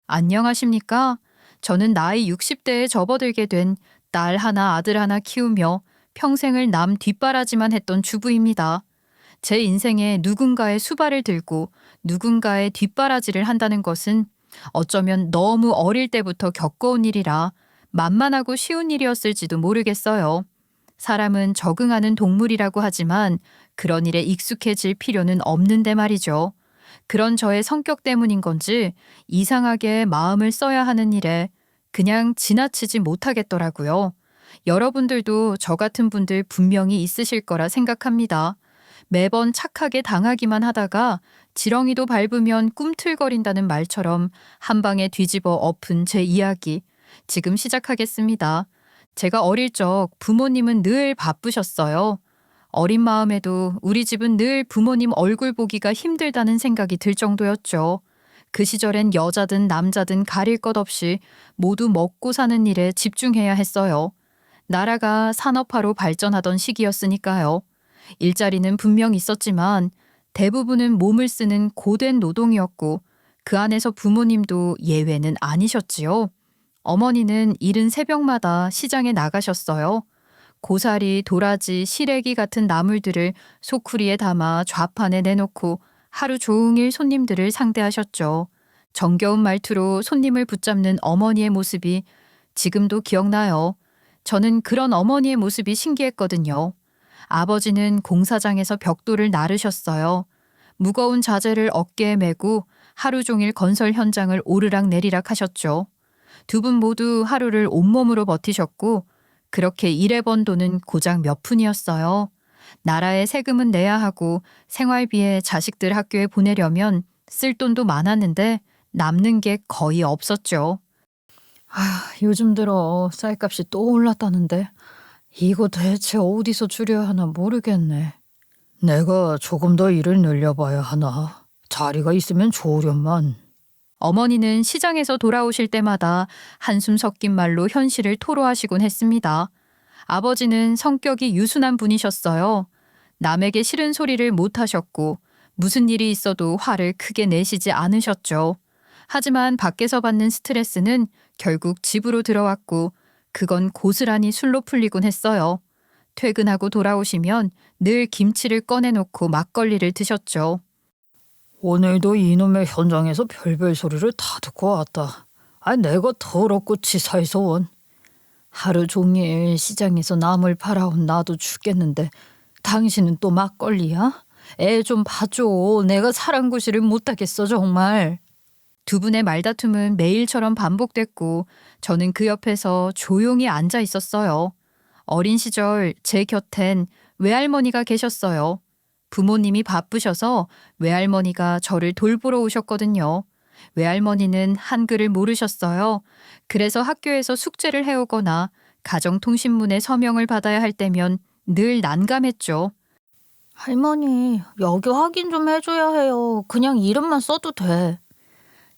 안녕하십니까? 저는 나이 60대에 접어들게 된 딸 하나, 아들 하나 키우며 평생을 남 뒷바라지만 했던 주부입니다. 제 인생에 누군가의 수발을 들고 누군가의 뒷바라지를 한다는 것은 어쩌면 너무 어릴 때부터 겪어온 일이라 만만하고 쉬운 일이었을지도 모르겠어요. 사람은 적응하는 동물이라고 하지만 그런 일에 익숙해질 필요는 없는데 말이죠. 그런 저의 성격 때문인 건지 이상하게 마음을 써야 하는 일에 그냥 지나치지 못하겠더라고요. 여러분들도 저 같은 분들 분명히 있으실 거라 생각합니다. 매번 착하게 당하기만 하다가 지렁이도 밟으면 꿈틀거린다는 말처럼 한 방에 뒤집어 엎은 제 이야기. 지금 시작하겠습니다. 제가 어릴 적 부모님은 늘 바쁘셨어요. 어린 마음에도 우리 집은 늘 부모님 얼굴 보기가 힘들다는 생각이 들 정도였죠. 그 시절엔 여자든 남자든 가릴 것 없이 모두 먹고 사는 일에 집중해야 했어요. 나라가 산업화로 발전하던 시기였으니까요. 일자리는 분명 있었지만 대부분은 몸을 쓰는 고된 노동이었고 그 안에서 부모님도 예외는 아니셨지요. 어머니는 이른 새벽마다 시장에 나가셨어요. 고사리, 도라지, 시래기 같은 나물들을 소쿠리에 담아 좌판에 내놓고 하루 종일 손님들을 상대하셨죠. 정겨운 말투로 손님을 붙잡는 어머니의 모습이 지금도 기억나요. 저는 그런 어머니의 모습이 신기했거든요. 아버지는 공사장에서 벽돌을 나르셨어요. 무거운 자재를 어깨에 메고 하루 종일 건설 현장을 오르락 내리락 하셨죠. 두 분 모두 하루를 온몸으로 버티셨고 그렇게 일해 번 돈은 고작 몇 푼이었어요. 나라에 세금은 내야 하고 생활비에 자식들 학교에 보내려면 쓸 돈도 많았는데 남는 게 거의 없었죠. 요즘 들어 쌀값이 또 올랐다는데 이거 대체 어디서 줄여야 하나 모르겠네. 내가 조금 더 일을 늘려봐야 하나. 자리가 있으면 좋으련만. 어머니는 시장에서 돌아오실 때마다 한숨 섞인 말로 현실을 토로하시곤 했습니다. 아버지는 성격이 유순한 분이셨어요. 남에게 싫은 소리를 못 하셨고 무슨 일이 있어도 화를 크게 내시지 않으셨죠. 하지만 밖에서 받는 스트레스는 결국 집으로 들어왔고 그건 고스란히 술로 풀리곤 했어요. 퇴근하고 돌아오시면 늘 김치를 꺼내놓고 막걸리를 드셨죠. 오늘도 이놈의 현장에서 별별 소리를 다 듣고 왔다. 내가 더럽고 치사해서 원. 하루 종일 시장에서 나물 팔아온 나도 죽겠는데 당신은 또 막걸리야? 애 좀 봐줘. 내가 사랑구실을 못하겠어 정말. 두 분의 말다툼은 매일처럼 반복됐고 저는 그 옆에서 조용히 앉아 있었어요. 어린 시절 제 곁엔 외할머니가 계셨어요. 부모님이 바쁘셔서 외할머니가 저를 돌보러 오셨거든요. 외할머니는 한글을 모르셨어요. 그래서 학교에서 숙제를 해오거나 가정통신문에 서명을 받아야 할 때면 늘 난감했죠. 할머니, 여기 확인 좀 해줘야 해요. 그냥 이름만 써도 돼.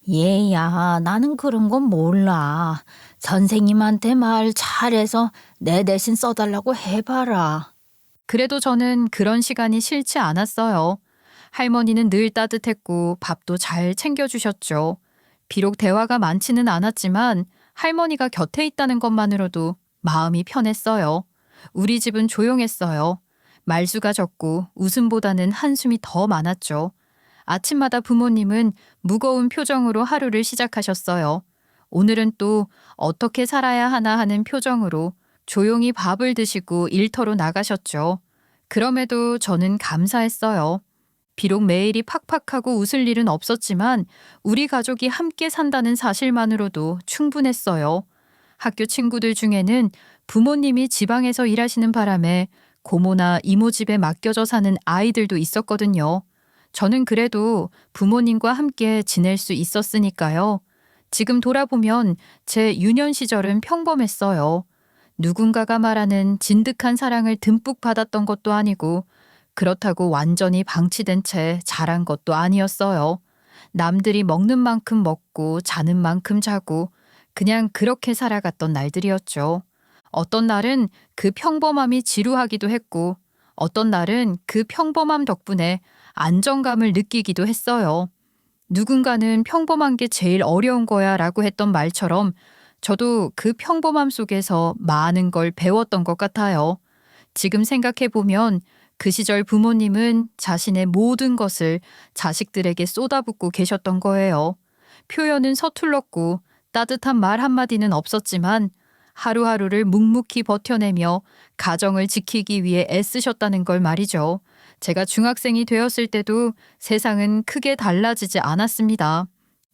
얘야, 나는 그런 건 몰라. 선생님한테 말 잘해서 내 대신 써달라고 해봐라. 그래도 저는 그런 시간이 싫지 않았어요. 할머니는 늘 따뜻했고 밥도 잘 챙겨주셨죠. 비록 대화가 많지는 않았지만 할머니가 곁에 있다는 것만으로도 마음이 편했어요. 우리 집은 조용했어요. 말수가 적고 웃음보다는 한숨이 더 많았죠. 아침마다 부모님은 무거운 표정으로 하루를 시작하셨어요. 오늘은 또 어떻게 살아야 하나 하는 표정으로 조용히 밥을 드시고 일터로 나가셨죠. 그럼에도 저는 감사했어요. 비록 매일이 팍팍하고 웃을 일은 없었지만 우리 가족이 함께 산다는 사실만으로도 충분했어요. 학교 친구들 중에는 부모님이 지방에서 일하시는 바람에 고모나 이모 집에 맡겨져 사는 아이들도 있었거든요. 저는 그래도 부모님과 함께 지낼 수 있었으니까요. 지금 돌아보면 제 유년 시절은 평범했어요. 누군가가 말하는 진득한 사랑을 듬뿍 받았던 것도 아니고 그렇다고 완전히 방치된 채 자란 것도 아니었어요. 남들이 먹는 만큼 먹고 자는 만큼 자고 그냥 그렇게 살아갔던 날들이었죠. 어떤 날은 그 평범함이 지루하기도 했고 어떤 날은 그 평범함 덕분에 안정감을 느끼기도 했어요. 누군가는 평범한 게 제일 어려운 거야 라고 했던 말처럼 저도 그 평범함 속에서 많은 걸 배웠던 것 같아요. 지금 생각해 보면 그 시절 부모님은 자신의 모든 것을 자식들에게 쏟아붓고 계셨던 거예요. 표현은 서툴렀고 따뜻한 말 한마디는 없었지만 하루하루를 묵묵히 버텨내며 가정을 지키기 위해 애쓰셨다는 걸 말이죠. 제가 중학생이 되었을 때도 세상은 크게 달라지지 않았습니다.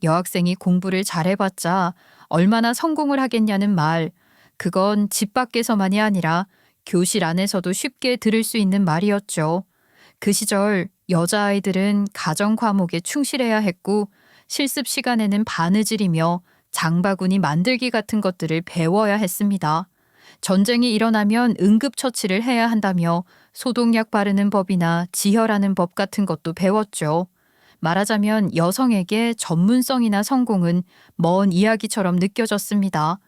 여학생이 공부를 잘해봤자 얼마나 성공을 하겠냐는 말, 그건 집 밖에서만이 아니라 교실 안에서도 쉽게 들을 수 있는 말이었죠. 그 시절 여자아이들은 가정 과목에 충실해야 했고 실습 시간에는 바느질이며 장바구니 만들기 같은 것들을 배워야 했습니다. 전쟁이 일어나면 응급처치를 해야 한다며 소독약 바르는 법이나 지혈하는 법 같은 것도 배웠죠. 말하자면 여성에게 전문성이나 성공은 먼 이야기처럼 느껴졌습니다.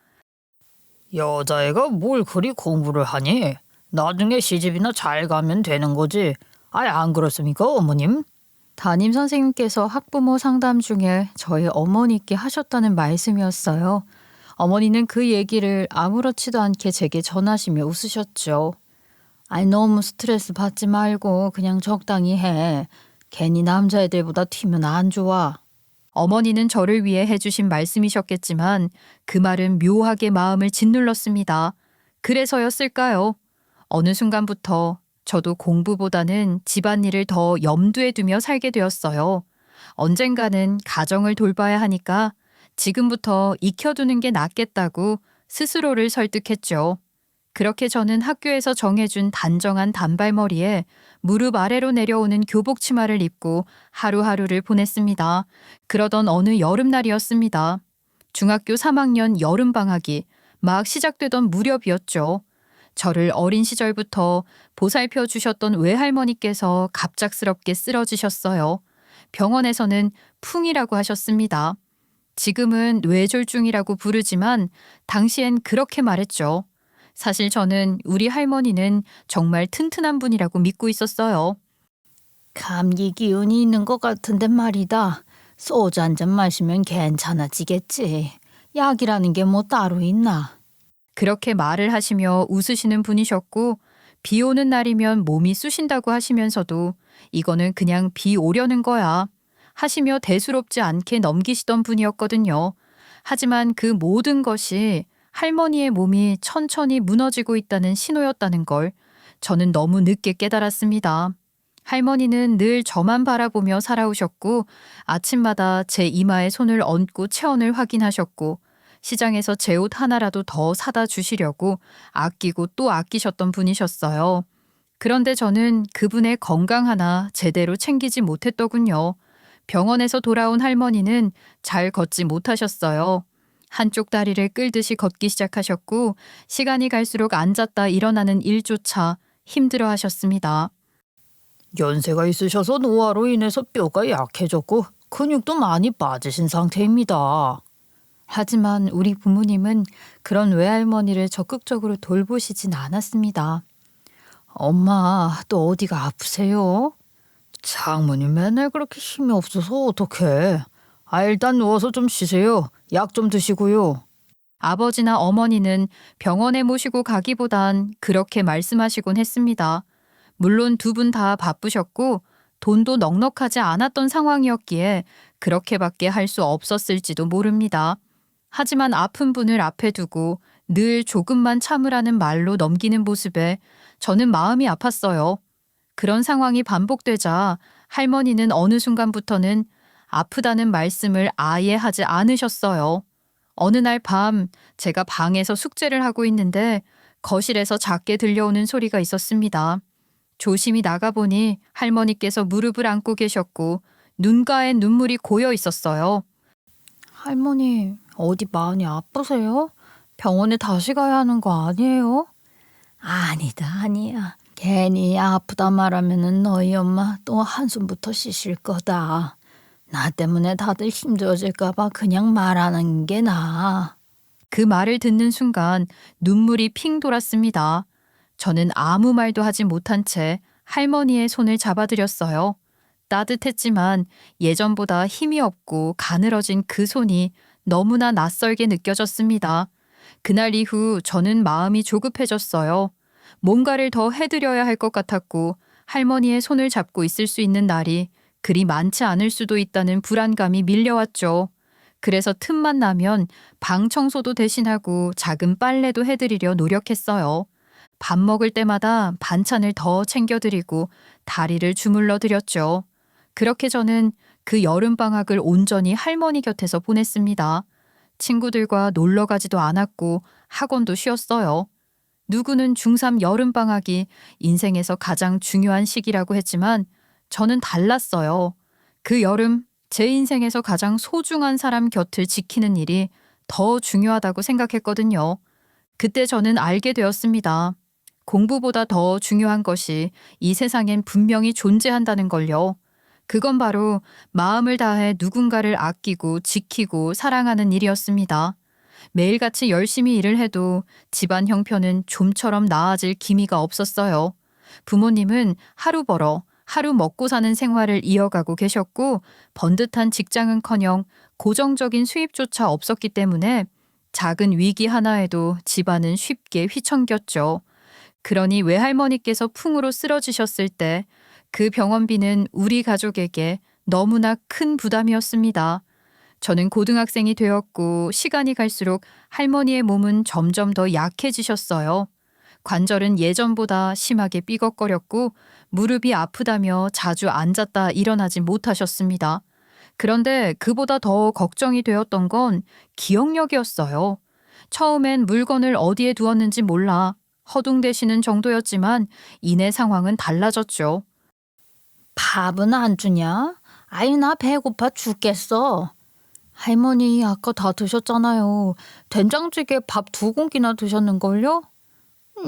여자애가 뭘 그리 공부를 하니? 나중에 시집이나 잘 가면 되는 거지. 아예 안 그렇습니까, 어머님? 담임 선생님께서 학부모 상담 중에 저희 어머니께 하셨다는 말씀이었어요. 어머니는 그 얘기를 아무렇지도 않게 제게 전하시며 웃으셨죠. 아니 너무 스트레스 받지 말고 그냥 적당히 해. 괜히 남자애들보다 튀면 안 좋아. 어머니는 저를 위해 해주신 말씀이셨겠지만 그 말은 묘하게 마음을 짓눌렀습니다. 그래서였을까요? 어느 순간부터 저도 공부보다는 집안일을 더 염두에 두며 살게 되었어요. 언젠가는 가정을 돌봐야 하니까 지금부터 익혀두는 게 낫겠다고 스스로를 설득했죠. 그렇게 저는 학교에서 정해준 단정한 단발머리에 무릎 아래로 내려오는 교복 치마를 입고 하루하루를 보냈습니다. 그러던 어느 여름날이었습니다. 중학교 3학년 여름방학이 막 시작되던 무렵이었죠. 저를 어린 시절부터 보살펴 주셨던 외할머니께서 갑작스럽게 쓰러지셨어요. 병원에서는 풍이라고 하셨습니다. 지금은 뇌졸중이라고 부르지만 당시엔 그렇게 말했죠. 사실 저는 우리 할머니는 정말 튼튼한 분이라고 믿고 있었어요. 감기 기운이 있는 것 같은데 말이다. 소주 한 잔 마시면 괜찮아지겠지. 약이라는 게 뭐 따로 있나? 그렇게 말을 하시며 웃으시는 분이셨고 비 오는 날이면 몸이 쑤신다고 하시면서도 이거는 그냥 비 오려는 거야 하시며 대수롭지 않게 넘기시던 분이었거든요. 하지만 그 모든 것이 할머니의 몸이 천천히 무너지고 있다는 신호였다는 걸 저는 너무 늦게 깨달았습니다. 할머니는 늘 저만 바라보며 살아오셨고 아침마다 제 이마에 손을 얹고 체온을 확인하셨고 시장에서 제 옷 하나라도 더 사다 주시려고 아끼고 또 아끼셨던 분이셨어요. 그런데 저는 그분의 건강 하나 제대로 챙기지 못했더군요. 병원에서 돌아온 할머니는 잘 걷지 못하셨어요. 한쪽 다리를 끌듯이 걷기 시작하셨고 시간이 갈수록 앉았다 일어나는 일조차 힘들어 하셨습니다. 연세가 있으셔서 노화로 인해서 뼈가 약해졌고 근육도 많이 빠지신 상태입니다. 하지만 우리 부모님은 그런 외할머니를 적극적으로 돌보시진 않았습니다. 엄마, 또 어디가 아프세요? 장모님 맨날 그렇게 힘이 없어서 어떡해. 일단 누워서 좀 쉬세요. 약 좀 드시고요. 아버지나 어머니는 병원에 모시고 가기보단 그렇게 말씀하시곤 했습니다. 물론 두 분 다 바쁘셨고 돈도 넉넉하지 않았던 상황이었기에 그렇게밖에 할 수 없었을지도 모릅니다. 하지만 아픈 분을 앞에 두고 늘 조금만 참으라는 말로 넘기는 모습에 저는 마음이 아팠어요. 그런 상황이 반복되자 할머니는 어느 순간부터는 아프다는 말씀을 아예 하지 않으셨어요. 어느 날 밤 제가 방에서 숙제를 하고 있는데 거실에서 작게 들려오는 소리가 있었습니다. 조심히 나가보니 할머니께서 무릎을 안고 계셨고 눈가엔 눈물이 고여 있었어요. 할머니, 어디 많이 아프세요? 병원에 다시 가야 하는 거 아니에요? 아니다, 아니야. 괜히 아프다 말하면은 너희 엄마 또 한숨부터 쉬실 거다. 나 때문에 다들 힘들어질까봐 그냥 말하는 게 나아. 그 말을 듣는 순간 눈물이 핑 돌았습니다. 저는 아무 말도 하지 못한 채 할머니의 손을 잡아드렸어요. 따뜻했지만 예전보다 힘이 없고 가늘어진 그 손이 너무나 낯설게 느껴졌습니다. 그날 이후 저는 마음이 조급해졌어요. 뭔가를 더 해드려야 할 것 같았고 할머니의 손을 잡고 있을 수 있는 날이 그리 많지 않을 수도 있다는 불안감이 밀려왔죠. 그래서 틈만 나면 방 청소도 대신하고 작은 빨래도 해드리려 노력했어요. 밥 먹을 때마다 반찬을 더 챙겨드리고 다리를 주물러 드렸죠. 그렇게 저는 그 여름방학을 온전히 할머니 곁에서 보냈습니다. 친구들과 놀러 가지도 않았고 학원도 쉬었어요. 누구는 중3 여름방학이 인생에서 가장 중요한 시기라고 했지만 저는 달랐어요. 그 여름 제 인생에서 가장 소중한 사람 곁을 지키는 일이 더 중요하다고 생각했거든요. 그때 저는 알게 되었습니다. 공부보다 더 중요한 것이 이 세상엔 분명히 존재한다는 걸요. 그건 바로 마음을 다해 누군가를 아끼고 지키고 사랑하는 일이었습니다. 매일같이 열심히 일을 해도 집안 형편은 좀처럼 나아질 기미가 없었어요. 부모님은 하루 벌어 하루 먹고 사는 생활을 이어가고 계셨고 번듯한 직장은커녕 고정적인 수입조차 없었기 때문에 작은 위기 하나에도 집안은 쉽게 휘청겼죠. 그러니 외할머니께서 풍으로 쓰러지셨을 때 그 병원비는 우리 가족에게 너무나 큰 부담이었습니다. 저는 고등학생이 되었고 시간이 갈수록 할머니의 몸은 점점 더 약해지셨어요. 관절은 예전보다 심하게 삐걱거렸고 무릎이 아프다며 자주 앉았다 일어나지 못하셨습니다. 그런데 그보다 더 걱정이 되었던 건 기억력이었어요. 처음엔 물건을 어디에 두었는지 몰라 허둥대시는 정도였지만 이내 상황은 달라졌죠. 밥은 안 주냐? 아이 나 배고파 죽겠어. 할머니 아까 다 드셨잖아요. 된장찌개 밥 2공기나 드셨는걸요?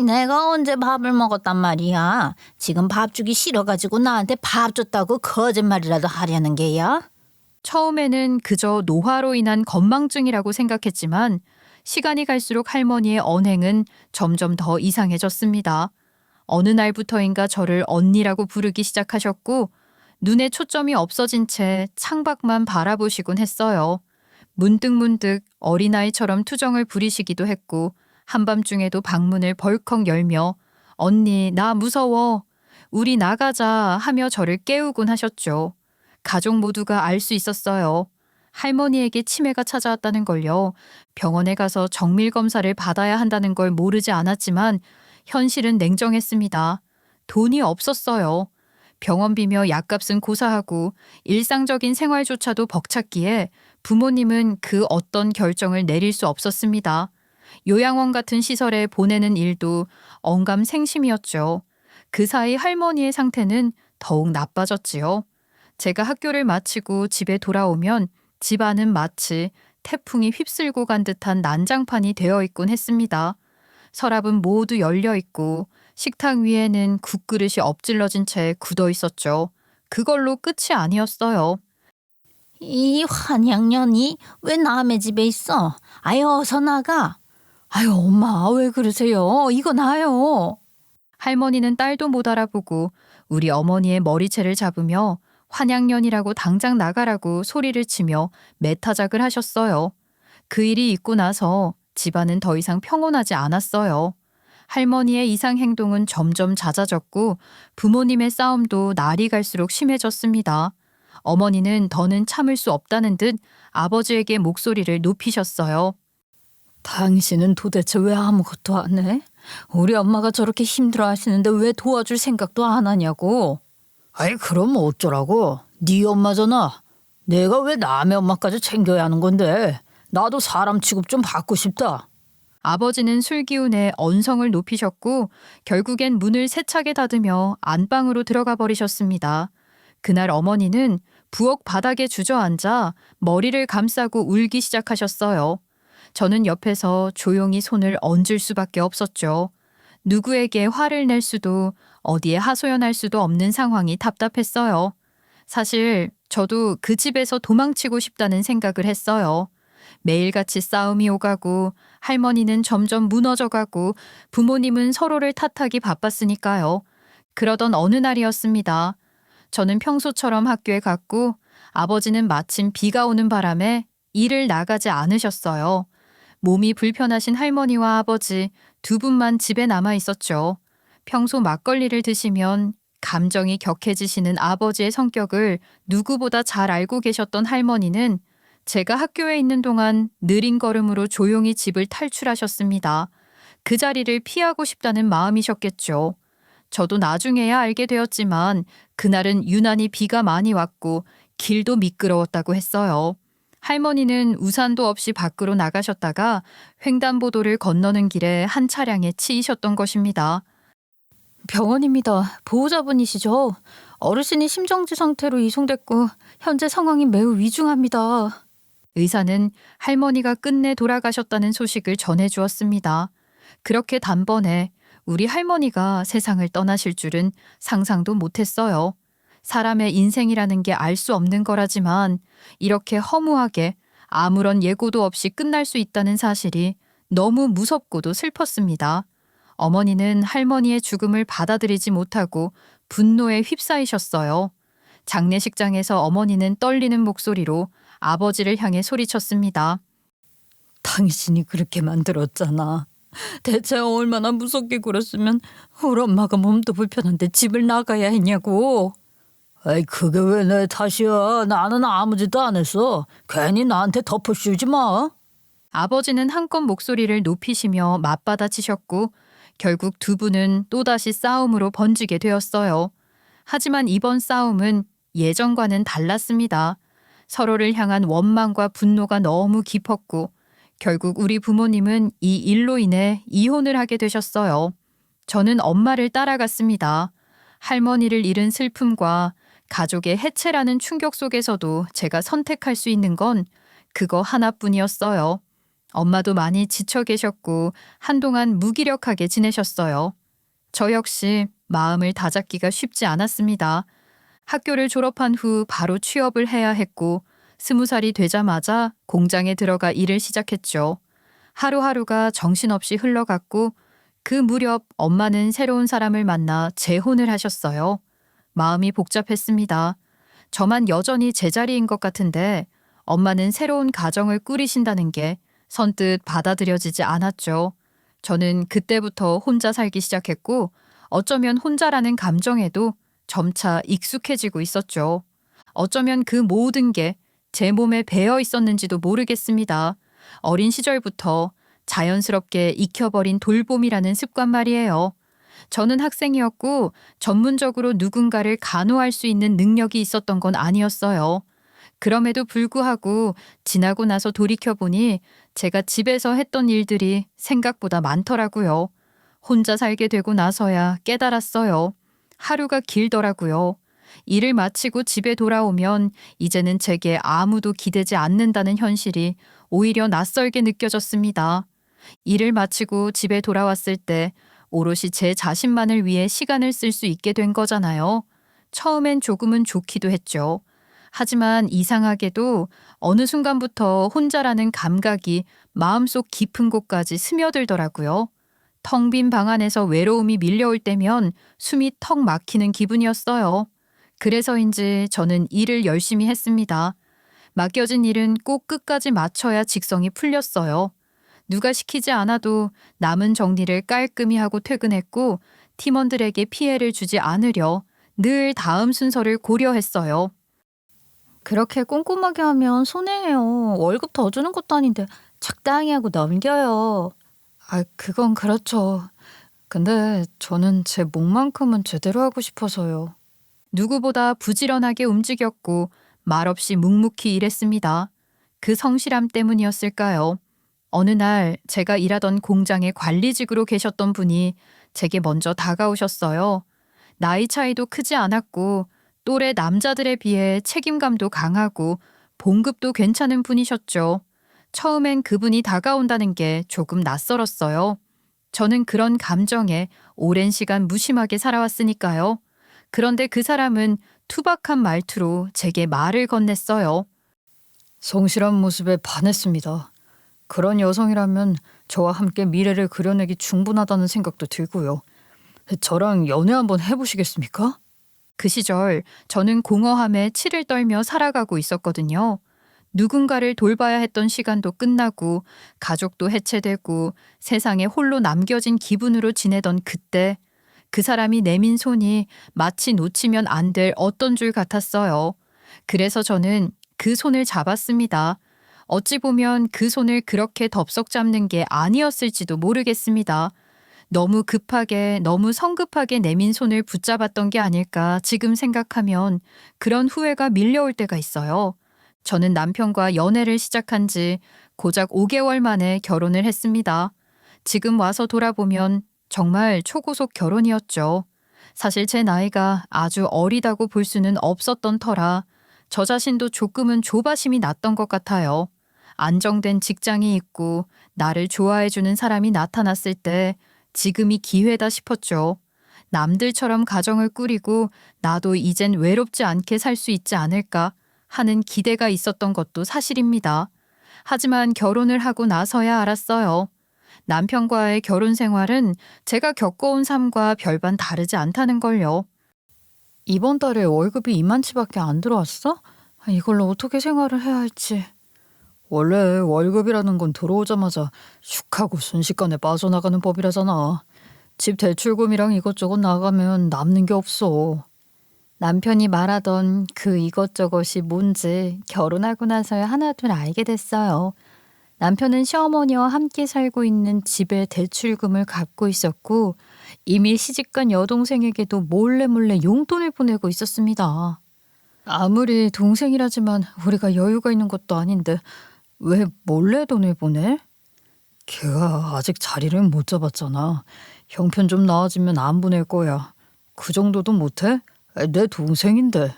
내가 언제 밥을 먹었단 말이야. 지금 밥 주기 싫어가지고 나한테 밥 줬다고 거짓말이라도 하려는 게야? 처음에는 그저 노화로 인한 건망증이라고 생각했지만 시간이 갈수록 할머니의 언행은 점점 더 이상해졌습니다. 어느 날부터인가 저를 언니라고 부르기 시작하셨고 눈에 초점이 없어진 채 창밖만 바라보시곤 했어요. 문득문득 어린아이처럼 투정을 부리시기도 했고 한밤중에도 방문을 벌컥 열며 언니 나 무서워 우리 나가자 하며 저를 깨우곤 하셨죠. 가족 모두가 알 수 있었어요. 할머니에게 치매가 찾아왔다는 걸요. 병원에 가서 정밀검사를 받아야 한다는 걸 모르지 않았지만 현실은 냉정했습니다. 돈이 없었어요. 병원비며 약값은 고사하고 일상적인 생활조차도 벅찼기에 부모님은 그 어떤 결정을 내릴 수 없었습니다. 요양원 같은 시설에 보내는 일도 언감생심이었죠. 그 사이 할머니의 상태는 더욱 나빠졌지요. 제가 학교를 마치고 집에 돌아오면 집안은 마치 태풍이 휩쓸고 간 듯한 난장판이 되어 있곤 했습니다. 서랍은 모두 열려 있고 식탁 위에는 국그릇이 엎질러진 채 굳어 있었죠. 그걸로 끝이 아니었어요. 이 환양년이 왜 남의 집에 있어? 아유 어서 나가. 아유 엄마 왜 그러세요? 이거 나요. 할머니는 딸도 못 알아보고 우리 어머니의 머리채를 잡으며 환양년이라고 당장 나가라고 소리를 치며 매타작을 하셨어요. 그 일이 있고 나서 집안은 더 이상 평온하지 않았어요. 할머니의 이상 행동은 점점 잦아졌고 부모님의 싸움도 날이 갈수록 심해졌습니다. 어머니는 더는 참을 수 없다는 듯 아버지에게 목소리를 높이셨어요. 당신은 도대체 왜 아무것도 안 해? 우리 엄마가 저렇게 힘들어 하시는데 왜 도와줄 생각도 안 하냐고. 아이 그럼 어쩌라고. 네 엄마잖아. 내가 왜 남의 엄마까지 챙겨야 하는 건데. 나도 사람 취급 좀 받고 싶다. 아버지는 술기운에 언성을 높이셨고 결국엔 문을 세차게 닫으며 안방으로 들어가 버리셨습니다. 그날 어머니는 부엌 바닥에 주저앉아 머리를 감싸고 울기 시작하셨어요. 저는 옆에서 조용히 손을 얹을 수밖에 없었죠. 누구에게 화를 낼 수도 어디에 하소연할 수도 없는 상황이 답답했어요. 사실 저도 그 집에서 도망치고 싶다는 생각을 했어요. 매일같이 싸움이 오가고 할머니는 점점 무너져가고 부모님은 서로를 탓하기 바빴으니까요. 그러던 어느 날이었습니다. 저는 평소처럼 학교에 갔고 아버지는 마침 비가 오는 바람에 일을 나가지 않으셨어요. 몸이 불편하신 할머니와 아버지 두 분만 집에 남아 있었죠. 평소 막걸리를 드시면 감정이 격해지시는 아버지의 성격을 누구보다 잘 알고 계셨던 할머니는 제가 학교에 있는 동안 느린 걸음으로 조용히 집을 탈출하셨습니다. 그 자리를 피하고 싶다는 마음이셨겠죠. 저도 나중에야 알게 되었지만 그날은 유난히 비가 많이 왔고 길도 미끄러웠다고 했어요. 할머니는 우산도 없이 밖으로 나가셨다가 횡단보도를 건너는 길에 한 차량에 치이셨던 것입니다. 병원입니다. 보호자분이시죠? 어르신이 심정지 상태로 이송됐고 현재 상황이 매우 위중합니다. 의사는 할머니가 끝내 돌아가셨다는 소식을 전해주었습니다. 그렇게 단번에 우리 할머니가 세상을 떠나실 줄은 상상도 못했어요. 사람의 인생이라는 게 알 수 없는 거라지만 이렇게 허무하게 아무런 예고도 없이 끝날 수 있다는 사실이 너무 무섭고도 슬펐습니다. 어머니는 할머니의 죽음을 받아들이지 못하고 분노에 휩싸이셨어요. 장례식장에서 어머니는 떨리는 목소리로 아버지를 향해 소리쳤습니다. 당신이 그렇게 만들었잖아. 대체 얼마나 무섭게 굴었으면 우리 엄마가 몸도 불편한데 집을 나가야 했냐고. 아이 그게 왜 내 탓이야. 나는 아무 짓도 안 했어. 괜히 나한테 덮어씌우지 마. 아버지는 한껏 목소리를 높이시며 맞받아치셨고 결국 두 분은 또다시 싸움으로 번지게 되었어요. 하지만 이번 싸움은 예전과는 달랐습니다. 서로를 향한 원망과 분노가 너무 깊었고 결국 우리 부모님은 이 일로 인해 이혼을 하게 되셨어요. 저는 엄마를 따라갔습니다. 할머니를 잃은 슬픔과 가족의 해체라는 충격 속에서도 제가 선택할 수 있는 건 그거 하나뿐이었어요. 엄마도 많이 지쳐 계셨고 한동안 무기력하게 지내셨어요. 저 역시 마음을 다잡기가 쉽지 않았습니다. 학교를 졸업한 후 바로 취업을 해야 했고 20살이 되자마자 공장에 들어가 일을 시작했죠. 하루하루가 정신없이 흘러갔고 그 무렵 엄마는 새로운 사람을 만나 재혼을 하셨어요. 마음이 복잡했습니다. 저만 여전히 제자리인 것 같은데 엄마는 새로운 가정을 꾸리신다는 게 선뜻 받아들여지지 않았죠. 저는 그때부터 혼자 살기 시작했고 어쩌면 혼자라는 감정에도 점차 익숙해지고 있었죠. 어쩌면 그 모든 게 제 몸에 배어 있었는지도 모르겠습니다. 어린 시절부터 자연스럽게 익혀버린 돌봄이라는 습관 말이에요. 저는 학생이었고 전문적으로 누군가를 간호할 수 있는 능력이 있었던 건 아니었어요. 그럼에도 불구하고 지나고 나서 돌이켜보니 제가 집에서 했던 일들이 생각보다 많더라고요. 혼자 살게 되고 나서야 깨달았어요. 하루가 길더라고요. 일을 마치고 집에 돌아오면 이제는 제게 아무도 기대지 않는다는 현실이 오히려 낯설게 느껴졌습니다. 일을 마치고 집에 돌아왔을 때 오롯이 제 자신만을 위해 시간을 쓸 수 있게 된 거잖아요. 처음엔 조금은 좋기도 했죠. 하지만 이상하게도 어느 순간부터 혼자라는 감각이 마음속 깊은 곳까지 스며들더라고요. 텅 빈 방 안에서 외로움이 밀려올 때면 숨이 턱 막히는 기분이었어요. 그래서인지 저는 일을 열심히 했습니다. 맡겨진 일은 꼭 끝까지 마쳐야 직성이 풀렸어요. 누가 시키지 않아도 남은 정리를 깔끔히 하고 퇴근했고 팀원들에게 피해를 주지 않으려 늘 다음 순서를 고려했어요. 그렇게 꼼꼼하게 하면 손해예요. 월급 더 주는 것도 아닌데 적당히 하고 넘겨요. 그건 그렇죠. 근데 저는 제 몫만큼은 제대로 하고 싶어서요. 누구보다 부지런하게 움직였고 말없이 묵묵히 일했습니다. 그 성실함 때문이었을까요? 어느 날 제가 일하던 공장의 관리직으로 계셨던 분이 제게 먼저 다가오셨어요. 나이 차이도 크지 않았고 또래 남자들에 비해 책임감도 강하고 봉급도 괜찮은 분이셨죠. 처음엔 그분이 다가온다는 게 조금 낯설었어요. 저는 그런 감정에 오랜 시간 무심하게 살아왔으니까요. 그런데 그 사람은 투박한 말투로 제게 말을 건넸어요. 성실한 모습에 반했습니다. 그런 여성이라면 저와 함께 미래를 그려내기 충분하다는 생각도 들고요. 저랑 연애 한번 해보시겠습니까? 그 시절 저는 공허함에 치를 떨며 살아가고 있었거든요. 누군가를 돌봐야 했던 시간도 끝나고 가족도 해체되고 세상에 홀로 남겨진 기분으로 지내던 그때 그 사람이 내민 손이 마치 놓치면 안 될 어떤 줄 같았어요. 그래서 저는 그 손을 잡았습니다. 어찌 보면 그 손을 그렇게 덥석 잡는 게 아니었을지도 모르겠습니다. 너무 급하게, 너무 성급하게 내민 손을 붙잡았던 게 아닐까 지금 생각하면 그런 후회가 밀려올 때가 있어요. 저는 남편과 연애를 시작한 지 고작 5개월 만에 결혼을 했습니다. 지금 와서 돌아보면 정말 초고속 결혼이었죠. 사실 제 나이가 아주 어리다고 볼 수는 없었던 터라 저 자신도 조금은 조바심이 났던 것 같아요. 안정된 직장이 있고 나를 좋아해주는 사람이 나타났을 때 지금이 기회다 싶었죠. 남들처럼 가정을 꾸리고 나도 이젠 외롭지 않게 살 수 있지 않을까 하는 기대가 있었던 것도 사실입니다. 하지만 결혼을 하고 나서야 알았어요. 남편과의 결혼 생활은 제가 겪어온 삶과 별반 다르지 않다는 걸요. 이번 달에 월급이 이만치밖에 안 들어왔어? 이걸로 어떻게 생활을 해야 할지. 원래 월급이라는 건 들어오자마자 슉 하고 순식간에 빠져나가는 법이라잖아. 집 대출금이랑 이것저것 나가면 남는 게 없어. 남편이 말하던 그 이것저것이 뭔지 결혼하고 나서야 하나둘 알게 됐어요. 남편은 시어머니와 함께 살고 있는 집의 대출금을 갚고 있었고 이미 시집간 여동생에게도 몰래 용돈을 보내고 있었습니다. 아무리 동생이라지만 우리가 여유가 있는 것도 아닌데 왜 몰래 돈을 보내? 걔가 아직 자리를 못 잡았잖아. 형편 좀 나아지면 안 보낼 거야. 그 정도도 못해? 내 동생인데.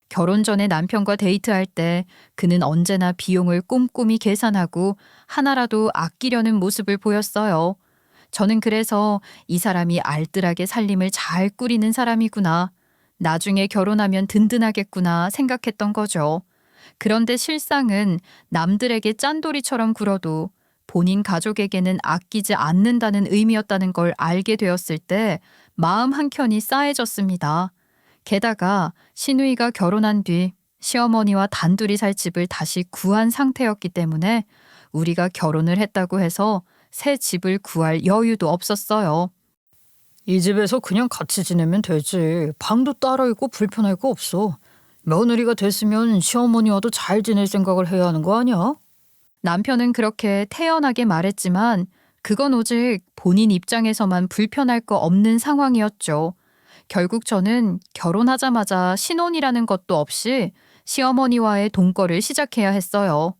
결혼 전에 남편과 데이트할 때 그는 언제나 비용을 꼼꼼히 계산하고 하나라도 아끼려는 모습을 보였어요. 저는 그래서 이 사람이 알뜰하게 살림을 잘 꾸리는 사람이구나. 나중에 결혼하면 든든하겠구나 생각했던 거죠. 그런데 실상은 남들에게 짠돌이처럼 굴어도 본인 가족에게는 아끼지 않는다는 의미였다는 걸 알게 되었을 때 마음 한켠이 싸해졌습니다. 게다가 시누이가 결혼한 뒤 시어머니와 단둘이 살 집을 다시 구한 상태였기 때문에 우리가 결혼을 했다고 해서 새 집을 구할 여유도 없었어요. 이 집에서 그냥 같이 지내면 되지. 방도 따로 있고 불편할 거 없어. 며느리가 됐으면 시어머니와도 잘 지낼 생각을 해야 하는 거 아니야? 남편은 그렇게 태연하게 말했지만 그건 오직 본인 입장에서만 불편할 거 없는 상황이었죠. 결국 저는 결혼하자마자 신혼이라는 것도 없이 시어머니와의 동거를 시작해야 했어요.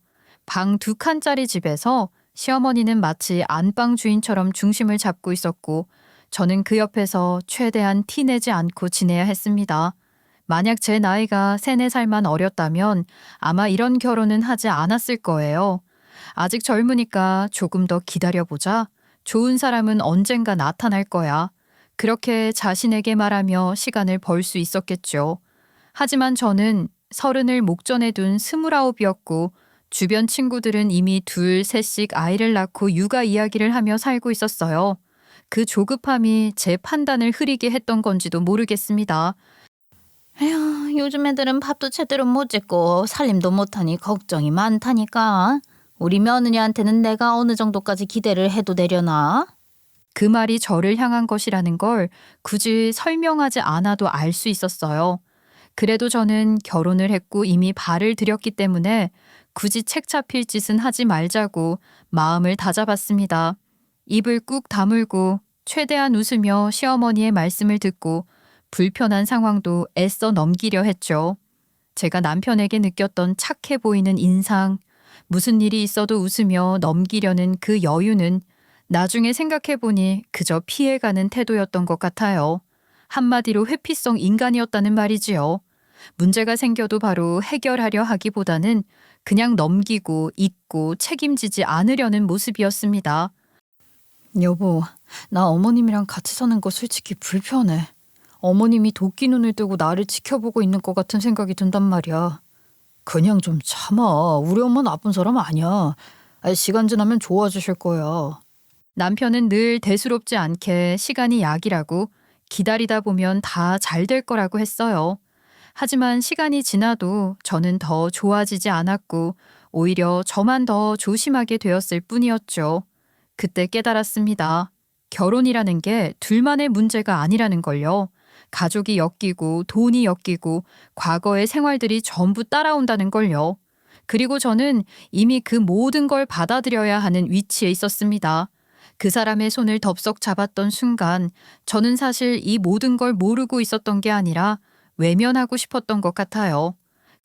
방 2칸짜리 집에서 시어머니는 마치 안방 주인처럼 중심을 잡고 있었고 저는 그 옆에서 최대한 티내지 않고 지내야 했습니다. 만약 제 나이가 3, 4살만 어렸다면 아마 이런 결혼은 하지 않았을 거예요. 아직 젊으니까 조금 더 기다려보자. 좋은 사람은 언젠가 나타날 거야. 그렇게 자신에게 말하며 시간을 벌 수 있었겠죠. 하지만 저는 30을 목전에 둔 29이었고 주변 친구들은 이미 2, 3씩 아이를 낳고 육아 이야기를 하며 살고 있었어요. 그 조급함이 제 판단을 흐리게 했던 건지도 모르겠습니다. 에휴, 요즘 애들은 밥도 제대로 못 짓고 살림도 못하니 걱정이 많다니까. 우리 며느리한테는 내가 어느 정도까지 기대를 해도 되려나? 그 말이 저를 향한 것이라는 걸 굳이 설명하지 않아도 알 수 있었어요. 그래도 저는 결혼을 했고 이미 발을 들였기 때문에 굳이 책 잡힐 짓은 하지 말자고 마음을 다잡았습니다. 입을 꾹 다물고 최대한 웃으며 시어머니의 말씀을 듣고 불편한 상황도 애써 넘기려 했죠. 제가 남편에게 느꼈던 착해 보이는 인상, 무슨 일이 있어도 웃으며 넘기려는 그 여유는 나중에 생각해보니 그저 피해가는 태도였던 것 같아요. 한마디로 회피성 인간이었다는 말이지요. 문제가 생겨도 바로 해결하려 하기보다는 그냥 넘기고 잊고 책임지지 않으려는 모습이었습니다. 여보, 나 어머님이랑 같이 사는 거 솔직히 불편해. 어머님이 도끼 눈을 뜨고 나를 지켜보고 있는 것 같은 생각이 든단 말이야. 그냥 좀 참아. 우리 엄마 나쁜 사람 아니야. 시간 지나면 좋아지실 거야. 남편은 늘 대수롭지 않게 시간이 약이라고 기다리다 보면 다 잘 될 거라고 했어요. 하지만 시간이 지나도 저는 더 좋아지지 않았고 오히려 저만 더 조심하게 되었을 뿐이었죠. 그때 깨달았습니다. 결혼이라는 게 둘만의 문제가 아니라는 걸요. 가족이 엮이고 돈이 엮이고 과거의 생활들이 전부 따라온다는 걸요. 그리고 저는 이미 그 모든 걸 받아들여야 하는 위치에 있었습니다. 그 사람의 손을 덥석 잡았던 순간 저는 사실 이 모든 걸 모르고 있었던 게 아니라 외면하고 싶었던 것 같아요.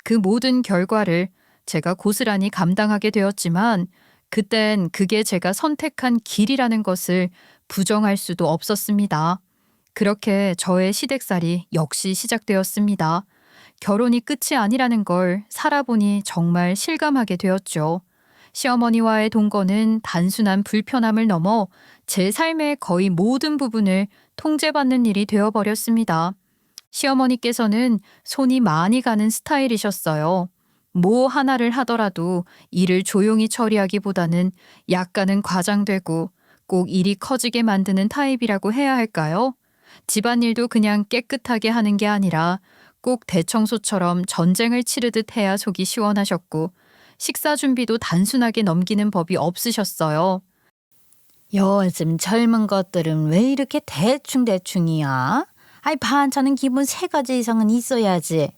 그 모든 결과를 제가 고스란히 감당하게 되었지만 그땐 그게 제가 선택한 길이라는 것을 부정할 수도 없었습니다. 그렇게 저의 시댁살이 역시 시작되었습니다. 결혼이 끝이 아니라는 걸 살아보니 정말 실감하게 되었죠. 시어머니와의 동거는 단순한 불편함을 넘어 제 삶의 거의 모든 부분을 통제받는 일이 되어버렸습니다. 시어머니께서는 손이 많이 가는 스타일이셨어요. 뭐 하나를 하더라도 일을 조용히 처리하기보다는 약간은 과장되고 꼭 일이 커지게 만드는 타입이라고 해야 할까요? 집안일도 그냥 깨끗하게 하는 게 아니라 꼭 대청소처럼 전쟁을 치르듯 해야 속이 시원하셨고 식사 준비도 단순하게 넘기는 법이 없으셨어요. 요즘 젊은 것들은 왜 이렇게 대충대충이야? 아이, 반찬은 기본 3가지 이상은 있어야지.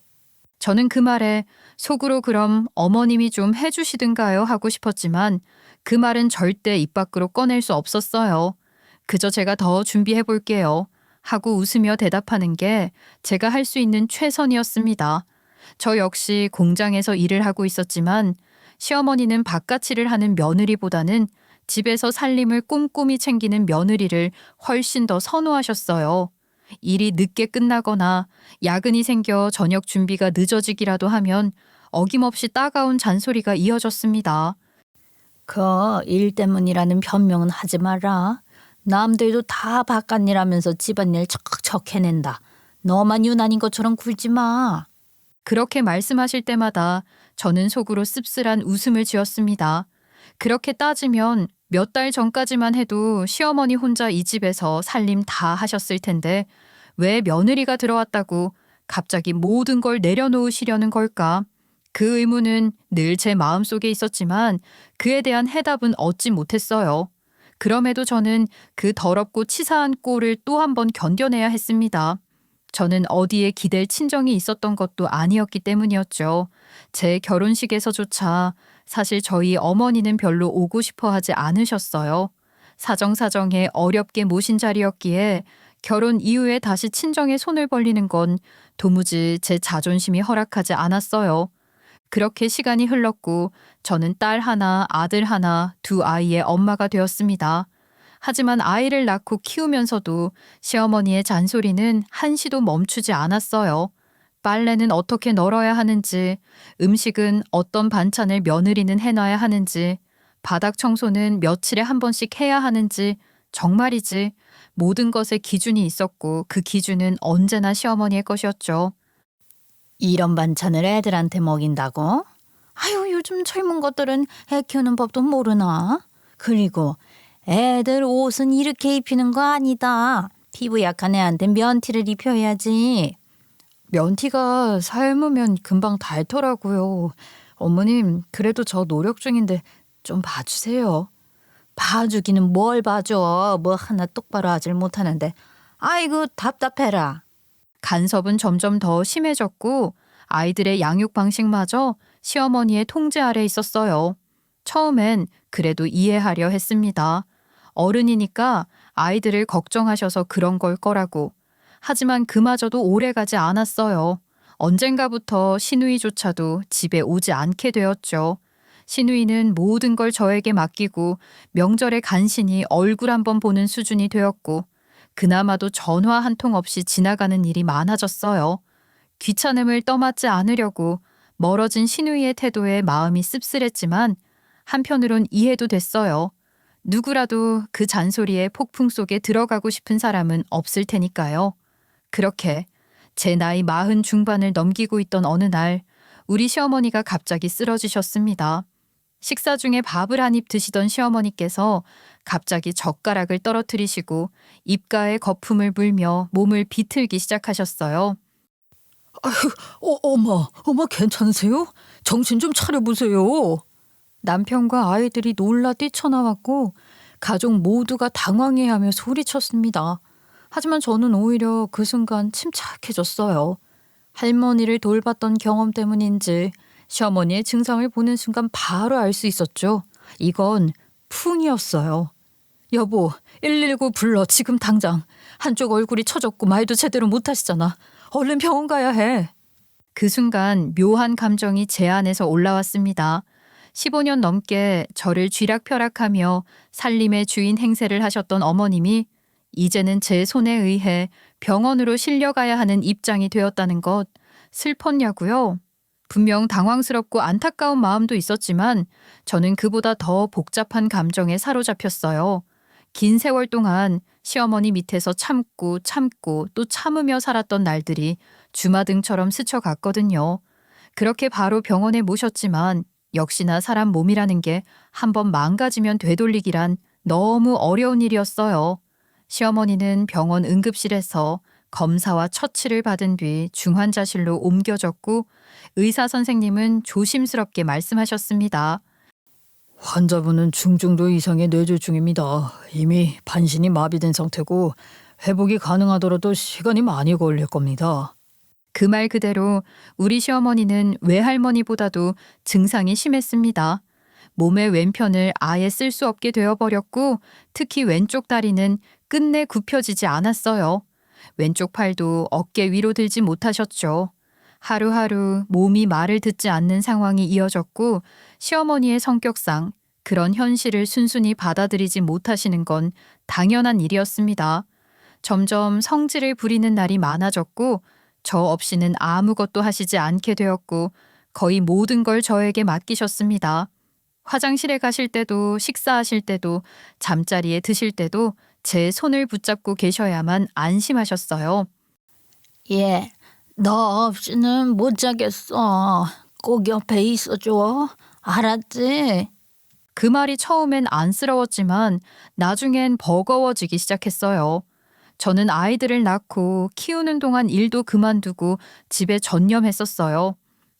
저는 그 말에 속으로 그럼 어머님이 좀 해주시든가요 하고 싶었지만 그 말은 절대 입 밖으로 꺼낼 수 없었어요. 그저 제가 더 준비해 볼게요 하고 웃으며 대답하는 게 제가 할 수 있는 최선이었습니다. 저 역시 공장에서 일을 하고 있었지만 시어머니는 바깥 일을 하는 며느리보다는 집에서 살림을 꼼꼼히 챙기는 며느리를 훨씬 더 선호하셨어요. 일이 늦게 끝나거나 야근이 생겨 저녁 준비가 늦어지기라도 하면 어김없이 따가운 잔소리가 이어졌습니다. 그 일 때문이라는 변명은 하지 마라. 남들도 다 바깥일 하면서 집안일 척척 해낸다. 너만 유난인 것처럼 굴지 마. 그렇게 말씀하실 때마다 저는 속으로 씁쓸한 웃음을 지었습니다. 그렇게 따지면 몇 달 전까지만 해도 시어머니 혼자 이 집에서 살림 다 하셨을 텐데 왜 며느리가 들어왔다고 갑자기 모든 걸 내려놓으시려는 걸까? 그 의문은 늘 제 마음속에 있었지만 그에 대한 해답은 얻지 못했어요. 그럼에도 저는 그 더럽고 치사한 꼴을 또 한 번 견뎌내야 했습니다. 저는 어디에 기댈 친정이 있었던 것도 아니었기 때문이었죠. 제 결혼식에서조차 사실 저희 어머니는 별로 오고 싶어 하지 않으셨어요. 사정사정에 어렵게 모신 자리였기에 결혼 이후에 다시 친정에 손을 벌리는 건 도무지 제 자존심이 허락하지 않았어요. 그렇게 시간이 흘렀고 저는 딸 하나, 아들 하나, 2아이의 엄마가 되었습니다. 하지만 아이를 낳고 키우면서도 시어머니의 잔소리는 한시도 멈추지 않았어요. 빨래는 어떻게 널어야 하는지, 음식은 어떤 반찬을 며느리는 해놔야 하는지, 바닥 청소는 며칠에 한 번씩 해야 하는지, 정말이지 모든 것에 기준이 있었고 그 기준은 언제나 시어머니의 것이었죠. 이런 반찬을 애들한테 먹인다고? 아유, 요즘 젊은 것들은 애 키우는 법도 모르나? 그리고 애들 옷은 이렇게 입히는 거 아니다. 피부 약한 애한테 면티를 입혀야지. 면티가 삶으면 금방 닳더라고요. 어머님, 그래도 저 노력 중인데 좀 봐주세요. 봐주기는 뭘 봐줘. 뭐 하나 똑바로 하질 못하는데. 아이고, 답답해라. 간섭은 점점 더 심해졌고 아이들의 양육 방식마저 시어머니의 통제 아래 있었어요. 처음엔 그래도 이해하려 했습니다. 어른이니까 아이들을 걱정하셔서 그런 걸 거라고. 하지만 그마저도 오래가지 않았어요. 언젠가부터 시누이조차도 집에 오지 않게 되었죠. 시누이는 모든 걸 저에게 맡기고 명절에 간신히 얼굴 한번 보는 수준이 되었고 그나마도 전화 한 통 없이 지나가는 일이 많아졌어요. 귀찮음을 떠맡지 않으려고 멀어진 시누이의 태도에 마음이 씁쓸했지만 한편으론 이해도 됐어요. 누구라도 그 잔소리의 폭풍 속에 들어가고 싶은 사람은 없을 테니까요. 그렇게 제 나이 40 중반을 넘기고 있던 어느 날 우리 시어머니가 갑자기 쓰러지셨습니다. 식사 중에 밥을 한 입 드시던 시어머니께서 갑자기 젓가락을 떨어뜨리시고 입가에 거품을 물며 몸을 비틀기 시작하셨어요. 엄마 괜찮으세요? 정신 좀 차려보세요. 남편과 아이들이 놀라 뛰쳐나왔고 가족 모두가 당황해하며 소리쳤습니다. 하지만 저는 오히려 그 순간 침착해졌어요. 할머니를 돌봤던 경험 때문인지 시어머니의 증상을 보는 순간 바로 알 수 있었죠. 이건 풍이었어요. 여보, 119 불러 지금 당장. 한쪽 얼굴이 처졌고 말도 제대로 못하시잖아. 얼른 병원 가야 해. 그 순간 묘한 감정이 제 안에서 올라왔습니다. 15년 넘게 저를 쥐락펴락하며 살림의 주인 행세를 하셨던 어머님이 이제는 제 손에 의해 병원으로 실려가야 하는 입장이 되었다는 것 슬펐냐고요? 분명 당황스럽고 안타까운 마음도 있었지만 저는 그보다 더 복잡한 감정에 사로잡혔어요. 긴 세월 동안 시어머니 밑에서 참고 또 참으며 살았던 날들이 주마등처럼 스쳐갔거든요. 그렇게 바로 병원에 모셨지만 역시나 사람 몸이라는 게 한번 망가지면 되돌리기란 너무 어려운 일이었어요. 시어머니는 병원 응급실에서 검사와 처치를 받은 뒤 중환자실로 옮겨졌고 의사 선생님은 조심스럽게 말씀하셨습니다. 환자분은 중증도 이상의 뇌졸중입니다. 이미 반신이 마비된 상태고 회복이 가능하더라도 시간이 많이 걸릴 겁니다. 그 말 그대로 우리 시어머니는 외할머니보다도 증상이 심했습니다. 몸의 왼편을 아예 쓸 수 없게 되어버렸고 특히 왼쪽 다리는 끝내 굽혀지지 않았어요. 왼쪽 팔도 어깨 위로 들지 못하셨죠. 하루하루 몸이 말을 듣지 않는 상황이 이어졌고 시어머니의 성격상 그런 현실을 순순히 받아들이지 못하시는 건 당연한 일이었습니다. 점점 성질을 부리는 날이 많아졌고 저 없이는 아무것도 하시지 않게 되었고 거의 모든 걸 저에게 맡기셨습니다. 화장실에 가실 때도 식사하실 때도 잠자리에 드실 때도 제 손을 붙잡고 계셔야만 안심하셨어요. 예, 너 없이는 못 자겠어. 꼭 옆에 있어줘. 알았지? 그 말이 처음엔 안쓰러웠지만 나중엔 버거워지기 시작했어요. 저는 아이들을 낳고 키우는 동안 일도 그만두고 집에 전념했었어요.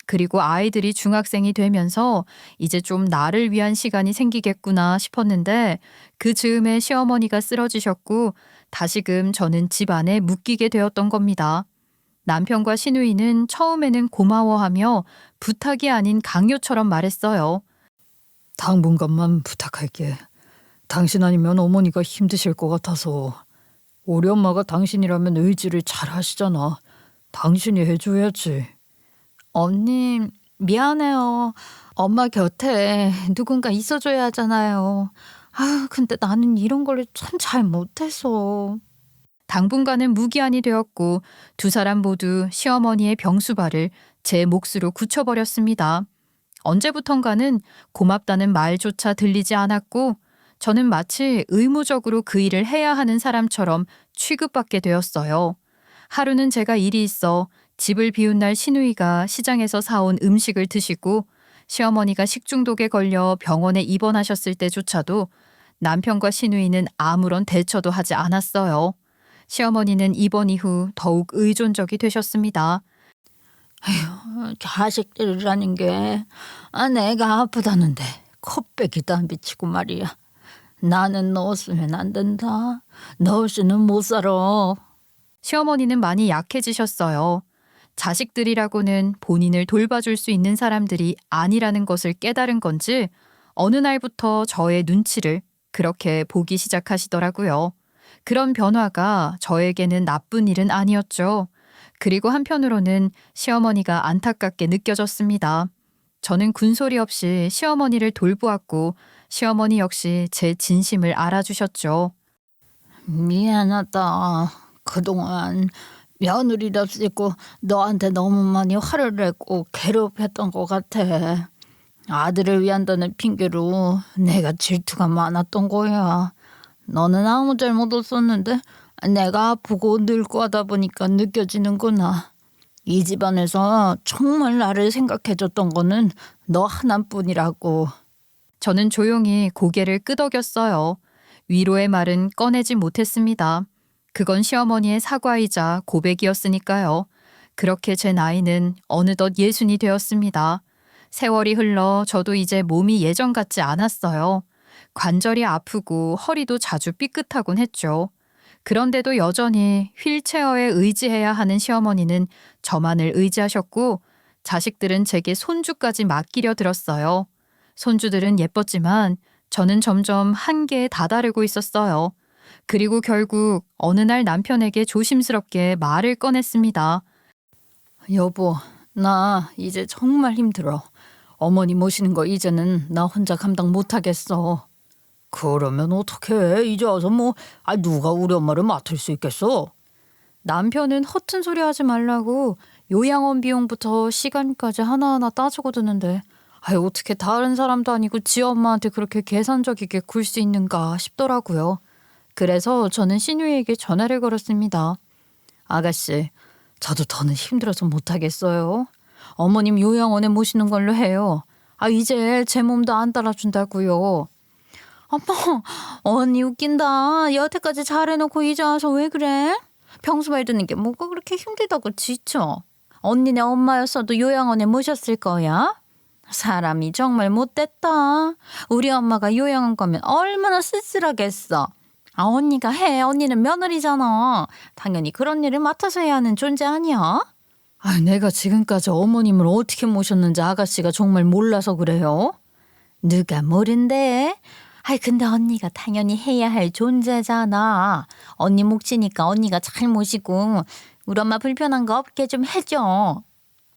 그리고 아이들이 중학생이 되면서 이제 좀 나를 위한 시간이 생기겠구나 싶었는데 그 즈음에 시어머니가 쓰러지셨고 다시금 저는 집안에 묶이게 되었던 겁니다. 남편과 시누이는 처음에는 고마워하며 부탁이 아닌 강요처럼 말했어요. 당분간만 부탁할게. 당신 아니면 어머니가 힘드실 것 같아서. 우리 엄마가 당신이라면 의지를 잘 하시잖아. 당신이 해줘야지. 언니, 미안해요. 엄마 곁에 누군가 있어줘야 하잖아요. 근데 나는 이런 걸 참 잘 못해서. 당분간은 무기한이 되었고 두 사람 모두 시어머니의 병수발을 제 몫으로 굳혀버렸습니다. 언제부턴가는 고맙다는 말조차 들리지 않았고 저는 마치 의무적으로 그 일을 해야 하는 사람처럼 취급받게 되었어요. 하루는 제가 일이 있어 집을 비운 날 시누이가 시장에서 사온 음식을 드시고 시어머니가 식중독에 걸려 병원에 입원하셨을 때조차도 남편과 시누이는 아무런 대처도 하지 않았어요. 시어머니는 입원 이후 더욱 의존적이 되셨습니다. 자식들이라는 게 내가 아프다는데 코빼기도 안 비치고 말이야. 나는 너 없으면 안 된다. 너 없이는 못 살아. 시어머니는 많이 약해지셨어요. 자식들이라고는 본인을 돌봐줄 수 있는 사람들이 아니라는 것을 깨달은 건지 어느 날부터 저의 눈치를 그렇게 보기 시작하시더라고요. 그런 변화가 저에게는 나쁜 일은 아니었죠. 그리고 한편으로는 시어머니가 안타깝게 느껴졌습니다. 저는 군소리 없이 시어머니를 돌보았고 시어머니 역시 제 진심을 알아주셨죠. 미안하다. 그동안 며느리답시고 너한테 너무 많이 화를 내고 괴롭혔던 것 같아. 아들을 위한다는 핑계로 내가 질투가 많았던 거야. 너는 아무 잘못 없었는데 내가 아프고 늙고 하다 보니까 느껴지는구나. 이 집안에서 정말 나를 생각해줬던 거는 너 하나뿐이라고. 저는 조용히 고개를 끄덕였어요. 위로의 말은 꺼내지 못했습니다. 그건 시어머니의 사과이자 고백이었으니까요. 그렇게 제 나이는 어느덧 60이 되었습니다. 세월이 흘러 저도 이제 몸이 예전 같지 않았어요. 관절이 아프고 허리도 자주 삐끗하곤 했죠. 그런데도 여전히 휠체어에 의지해야 하는 시어머니는 저만을 의지하셨고 자식들은 제게 손주까지 맡기려 들었어요. 손주들은 예뻤지만 저는 점점 한계에 다다르고 있었어요. 그리고 결국 어느 날 남편에게 조심스럽게 말을 꺼냈습니다. 여보, 나 이제 정말 힘들어. 어머니 모시는 거 이제는 나 혼자 감당 못하겠어. 그러면 어떡해? 이제 와서 누가 우리 엄마를 맡을 수 있겠어? 남편은 허튼 소리 하지 말라고 요양원 비용부터 시간까지 하나하나 따지고 드는데 어떻게 다른 사람도 아니고 지 엄마한테 그렇게 계산적이게 굴 수 있는가 싶더라고요. 그래서 저는 신우이에게 전화를 걸었습니다. 아가씨, 저도 더는 힘들어서 못하겠어요. 어머님 요양원에 모시는 걸로 해요. 이제 제 몸도 안 따라준다고요. 어머, 언니 웃긴다. 여태까지 잘해놓고 이제 와서 왜 그래? 평소 말 듣는 게 뭐가 그렇게 힘들다고 지쳐. 언니네 엄마였어도 요양원에 모셨을 거야? 사람이 정말 못됐다. 우리 엄마가 요양원 가면 얼마나 쓸쓸하겠어. 언니가 해. 언니는 며느리잖아. 당연히 그런 일을 맡아서 해야 하는 존재 아니야? 내가 지금까지 어머님을 어떻게 모셨는지 아가씨가 정말 몰라서 그래요. 누가 모른대? 근데 언니가 당연히 해야 할 존재잖아. 언니 몫이니까 언니가 잘 모시고 우리 엄마 불편한 거 없게 좀 해줘.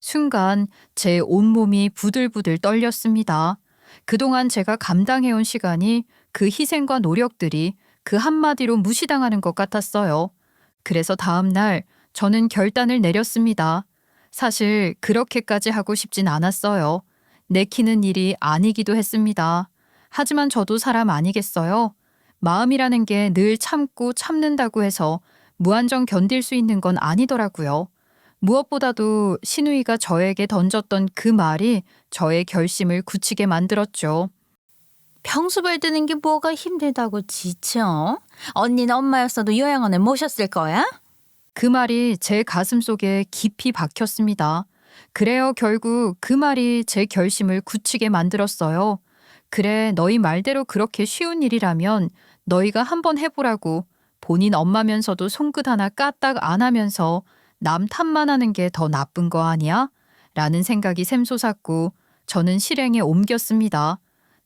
순간 제 온몸이 부들부들 떨렸습니다. 그동안 제가 감당해온 시간이 그 희생과 노력들이 그 한마디로 무시당하는 것 같았어요. 그래서 다음 날 저는 결단을 내렸습니다. 사실 그렇게까지 하고 싶진 않았어요. 내키는 일이 아니기도 했습니다. 하지만 저도 사람 아니겠어요? 마음이라는 게 늘 참고 참는다고 해서 무한정 견딜 수 있는 건 아니더라고요. 무엇보다도 신우이가 저에게 던졌던 그 말이 저의 결심을 굳히게 만들었죠. 평수발 드는 게 뭐가 힘들다고 지쳐? 언니는 엄마였어도 요양원에 모셨을 거야? 그 말이 제 가슴 속에 깊이 박혔습니다. 그래요, 결국 그 말이 제 결심을 굳히게 만들었어요. 그래, 너희 말대로 그렇게 쉬운 일이라면 너희가 한번 해보라고. 본인 엄마면서도 손끝 하나 까딱 안 하면서 남 탓만 하는 게 더 나쁜 거 아니야? 라는 생각이 샘솟았고 저는 실행에 옮겼습니다.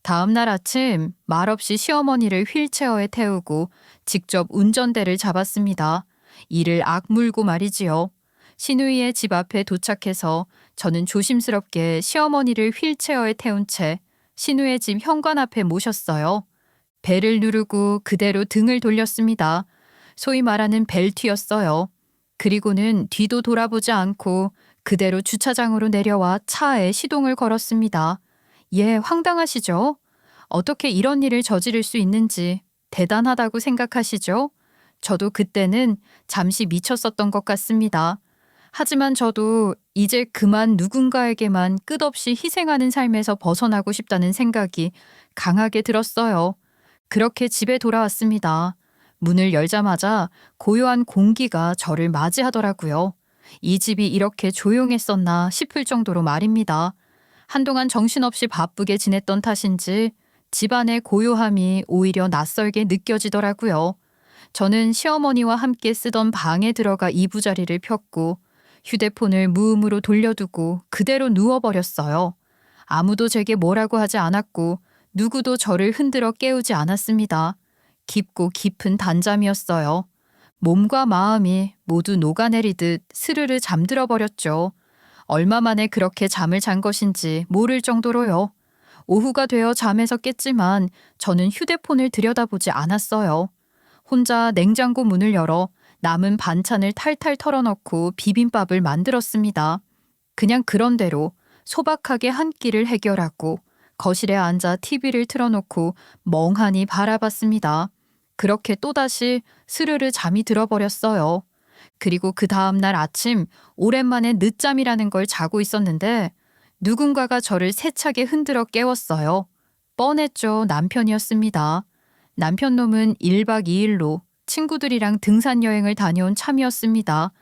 다음 날 아침 말없이 시어머니를 휠체어에 태우고 직접 운전대를 잡았습니다. 이를 악물고 말이지요. 신우이의 집 앞에 도착해서 저는 조심스럽게 시어머니를 휠체어에 태운 채 신우의 집 현관 앞에 모셨어요. 벨을 누르고 그대로 등을 돌렸습니다. 소위 말하는 벨트였어요. 그리고는 뒤도 돌아보지 않고 그대로 주차장으로 내려와 차에 시동을 걸었습니다. 황당하시죠? 어떻게 이런 일을 저지를 수 있는지 대단하다고 생각하시죠? 저도 그때는 잠시 미쳤었던 것 같습니다. 하지만 저도 이제 그만 누군가에게만 끝없이 희생하는 삶에서 벗어나고 싶다는 생각이 강하게 들었어요. 그렇게 집에 돌아왔습니다. 문을 열자마자 고요한 공기가 저를 맞이하더라고요. 이 집이 이렇게 조용했었나 싶을 정도로 말입니다. 한동안 정신없이 바쁘게 지냈던 탓인지 집안의 고요함이 오히려 낯설게 느껴지더라고요. 저는 시어머니와 함께 쓰던 방에 들어가 이부자리를 폈고 휴대폰을 무음으로 돌려두고 그대로 누워버렸어요. 아무도 제게 뭐라고 하지 않았고 누구도 저를 흔들어 깨우지 않았습니다. 깊고 깊은 단잠이었어요. 몸과 마음이 모두 녹아내리듯 스르르 잠들어 버렸죠. 얼마 만에 그렇게 잠을 잔 것인지 모를 정도로요. 오후가 되어 잠에서 깼지만 저는 휴대폰을 들여다보지 않았어요. 혼자 냉장고 문을 열어 남은 반찬을 탈탈 털어넣고 비빔밥을 만들었습니다. 그냥 그런대로 소박하게 한 끼를 해결하고 거실에 앉아 TV를 틀어놓고 멍하니 바라봤습니다. 그렇게 또다시 스르르 잠이 들어버렸어요. 그리고 그 다음날 아침 오랜만에 늦잠이라는 걸 자고 있었는데 누군가가 저를 세차게 흔들어 깨웠어요. 뻔했죠. 남편이었습니다. 남편 놈은 1박 2일로 친구들이랑 등산 여행을 다녀온 참이었습니다.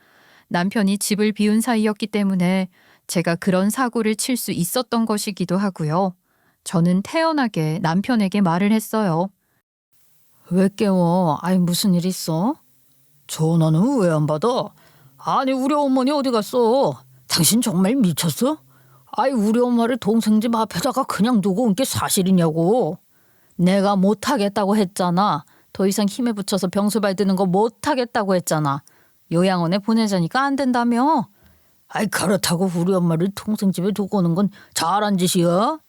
남편이 집을 비운 사이였기 때문에 제가 그런 사고를 칠 수 있었던 것이기도 하고요. 저는 태연하게 남편에게 말을 했어요. 왜 깨워? 아이 무슨 일 있어? 전화는 왜 안 받아? 아니 우리 어머니 어디 갔어? 당신 정말 미쳤어? 아이 우리 엄마를 동생 집 앞에다가 그냥 두고 온 게 사실이냐고. 내가 못하겠다고 했잖아. 더 이상 힘에 붙여서 병수발 드는 거 못하겠다고 했잖아. 요양원에 보내자니까 안 된다며. 아이 그렇다고 우리 엄마를 동생 집에 두고 오는 건 잘한 짓이야?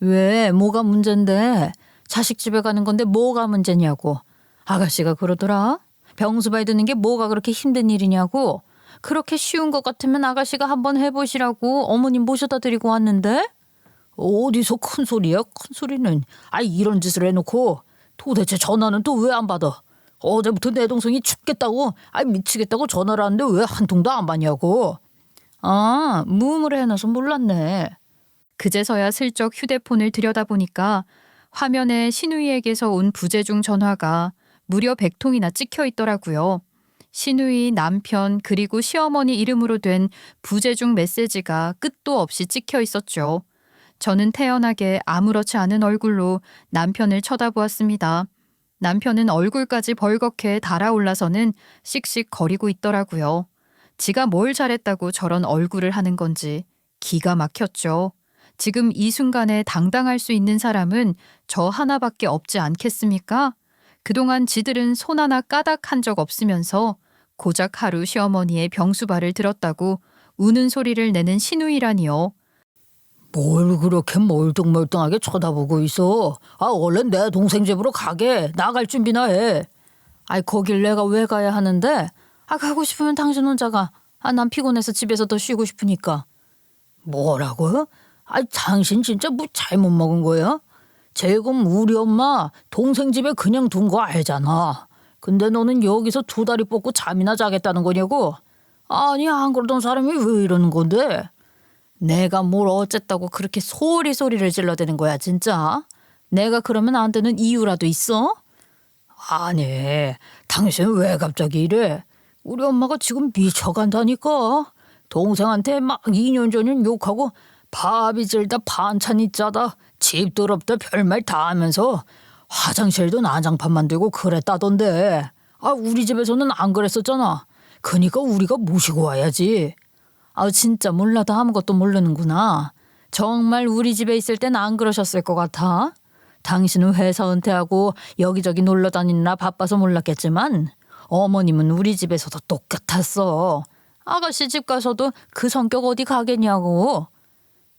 왜? 뭐가 문제인데? 자식 집에 가는 건데 뭐가 문제냐고. 아가씨가 그러더라. 병수발 드는 게 뭐가 그렇게 힘든 일이냐고. 그렇게 쉬운 것 같으면 아가씨가 한번 해보시라고 어머님 모셔다 드리고 왔는데. 어디서 큰 소리야? 큰 소리는. 아이 이런 짓을 해놓고 도대체 전화는 또 왜 안 받아? 어제부터 내 동생이 춥겠다고 아이 미치겠다고 전화를 하는데 왜 한 통도 안 받냐고. 아 무음으로 해놔서 몰랐네. 그제서야 슬쩍 휴대폰을 들여다보니까 화면에 신우이에게서 온 부재중 전화가 무려 100통이나 찍혀 있더라고요. 신우이, 남편, 그리고 시어머니 이름으로 된 부재중 메시지가 끝도 없이 찍혀 있었죠. 저는 태연하게 아무렇지 않은 얼굴로 남편을 쳐다보았습니다. 남편은 얼굴까지 벌겋게 달아올라서는 씩씩거리고 있더라고요. 지가 뭘 잘했다고 저런 얼굴을 하는 건지 기가 막혔죠. 지금 이 순간에 당당할 수 있는 사람은 저 하나밖에 없지 않겠습니까? 그동안 지들은 손 하나 까닥한 적 없으면서 고작 하루 시어머니의 병수발을 들었다고 우는 소리를 내는 시누이라니요. 뭘 그렇게 멀뚱멀뚱하게 쳐다보고 있어. 아 얼른 내 동생 집으로 가게. 나갈 준비나 해. 아이 거길 내가 왜 가야 하는데. 아 가고 싶으면 당신 혼자 가. 아 난 피곤해서 집에서 더 쉬고 싶으니까. 뭐라고? 아 당신 진짜 뭐 잘못 먹은 거야? 지금 우리 엄마 동생 집에 그냥 둔 거 알잖아. 근데 너는 여기서 두 다리 뻗고 잠이나 자겠다는 거냐고? 아니 안 그러던 사람이 왜 이러는 건데? 내가 뭘 어쨌다고 그렇게 소리를 질러대는 거야 진짜? 내가 그러면 안 되는 이유라도 있어? 아니 당신 왜 갑자기 이래? 우리 엄마가 지금 미쳐간다니까. 동생한테 막 2년 전엔 욕하고 밥이 질다 반찬이 짜다 집 더럽다 별말 다 하면서 화장실도 난장판 만들고 그랬다던데. 아 우리 집에서는 안 그랬었잖아. 그니까 우리가 모시고 와야지. 아 진짜 몰라도 아무것도 모르는구나. 정말 우리 집에 있을 땐 안 그러셨을 것 같아. 당신은 회사 은퇴하고 여기저기 놀러 다니느라 바빠서 몰랐겠지만 어머님은 우리 집에서도 똑같았어. 아가씨 집 가서도 그 성격 어디 가겠냐고.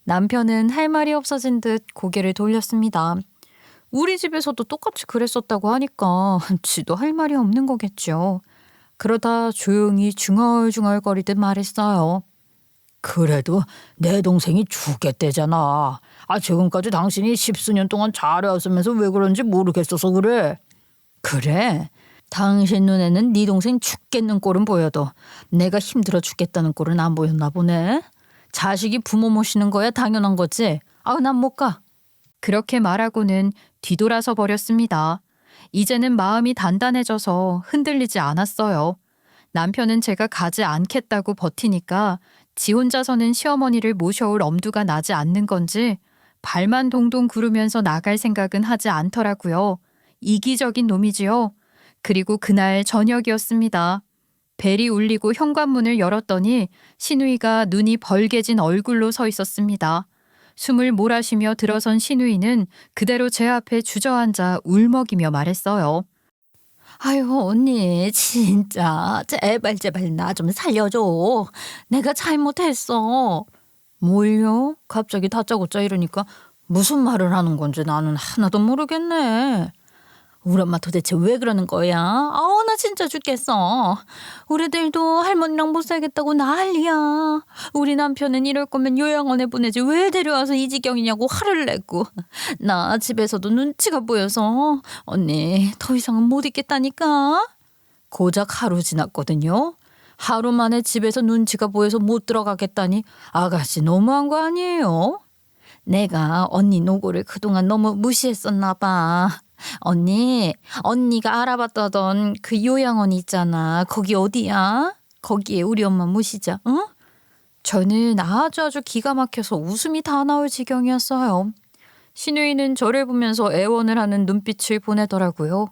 남편은 할 말이 없어진 듯 고개를 돌렸습니다. 우리 집에서도 똑같이 그랬었다고 하니까 지도 할 말이 없는 거겠죠. 그러다 조용히 중얼중얼거리듯 말했어요. 그래도 내 동생이 죽겠대잖아. 아 지금까지 당신이 10수년 동안 잘해왔으면서 왜 그런지 모르겠어서 그래. 그래? 당신 눈에는 네 동생 죽겠는 꼴은 보여도 내가 힘들어 죽겠다는 꼴은 안 보였나 보네. 자식이 부모 모시는 거야 당연한 거지. 아우 난 못 가. 그렇게 말하고는 뒤돌아서 버렸습니다. 이제는 마음이 단단해져서 흔들리지 않았어요. 남편은 제가 가지 않겠다고 버티니까 지 혼자서는 시어머니를 모셔올 엄두가 나지 않는 건지 발만 동동 구르면서 나갈 생각은 하지 않더라고요. 이기적인 놈이지요. 그리고 그날 저녁이었습니다. 벨이 울리고 현관문을 열었더니 시누이가 눈이 벌개진 얼굴로 서 있었습니다. 숨을 몰아쉬며 들어선 시누이는 그대로 제 앞에 주저앉아 울먹이며 말했어요. 아유 언니 진짜 제발 나 좀 살려줘. 내가 잘못했어. 뭘요? 갑자기 다짜고짜 이러니까 무슨 말을 하는 건지 나는 하나도 모르겠네. 우리 엄마 도대체 왜 그러는 거야? 아우 나 진짜 죽겠어. 우리들도 할머니랑 못 살겠다고 난리야. 우리 남편은 이럴 거면 요양원에 보내지 왜 데려와서 이 지경이냐고 화를 냈고. 나 집에서도 눈치가 보여서 언니 더 이상은 못 있겠다니까. 고작 하루 지났거든요. 하루 만에 집에서 눈치가 보여서 못 들어가겠다니 아가씨 너무한 거 아니에요? 내가 언니 노고를 그동안 너무 무시했었나 봐. 언니가 알아봤다던 그 요양원 있잖아. 거기 어디야? 거기에 우리 엄마 모시자, 응? 저는 아주 기가 막혀서 웃음이 다 나올 지경이었어요. 신우이는 저를 보면서 애원을 하는 눈빛을 보내더라고요.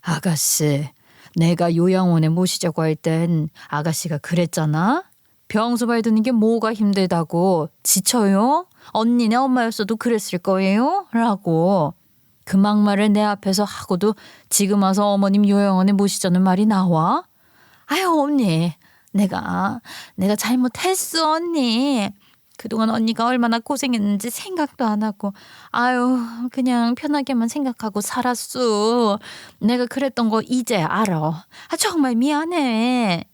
아가씨, 내가 요양원에 모시자고 할 땐 아가씨가 그랬잖아. 병수발 드는 게 뭐가 힘들다고. 지쳐요? 언니네 엄마였어도 그랬을 거예요? 라고. 그 막말을 내 앞에서 하고도 지금 와서 어머님 요양원에 모시자는 말이 나와? 아유 언니, 내가 잘못했어 언니. 그동안 언니가 얼마나 고생했는지 생각도 안 하고 아유 그냥 편하게만 생각하고 살았어. 내가 그랬던 거 이제 알아. 아 정말 미안해.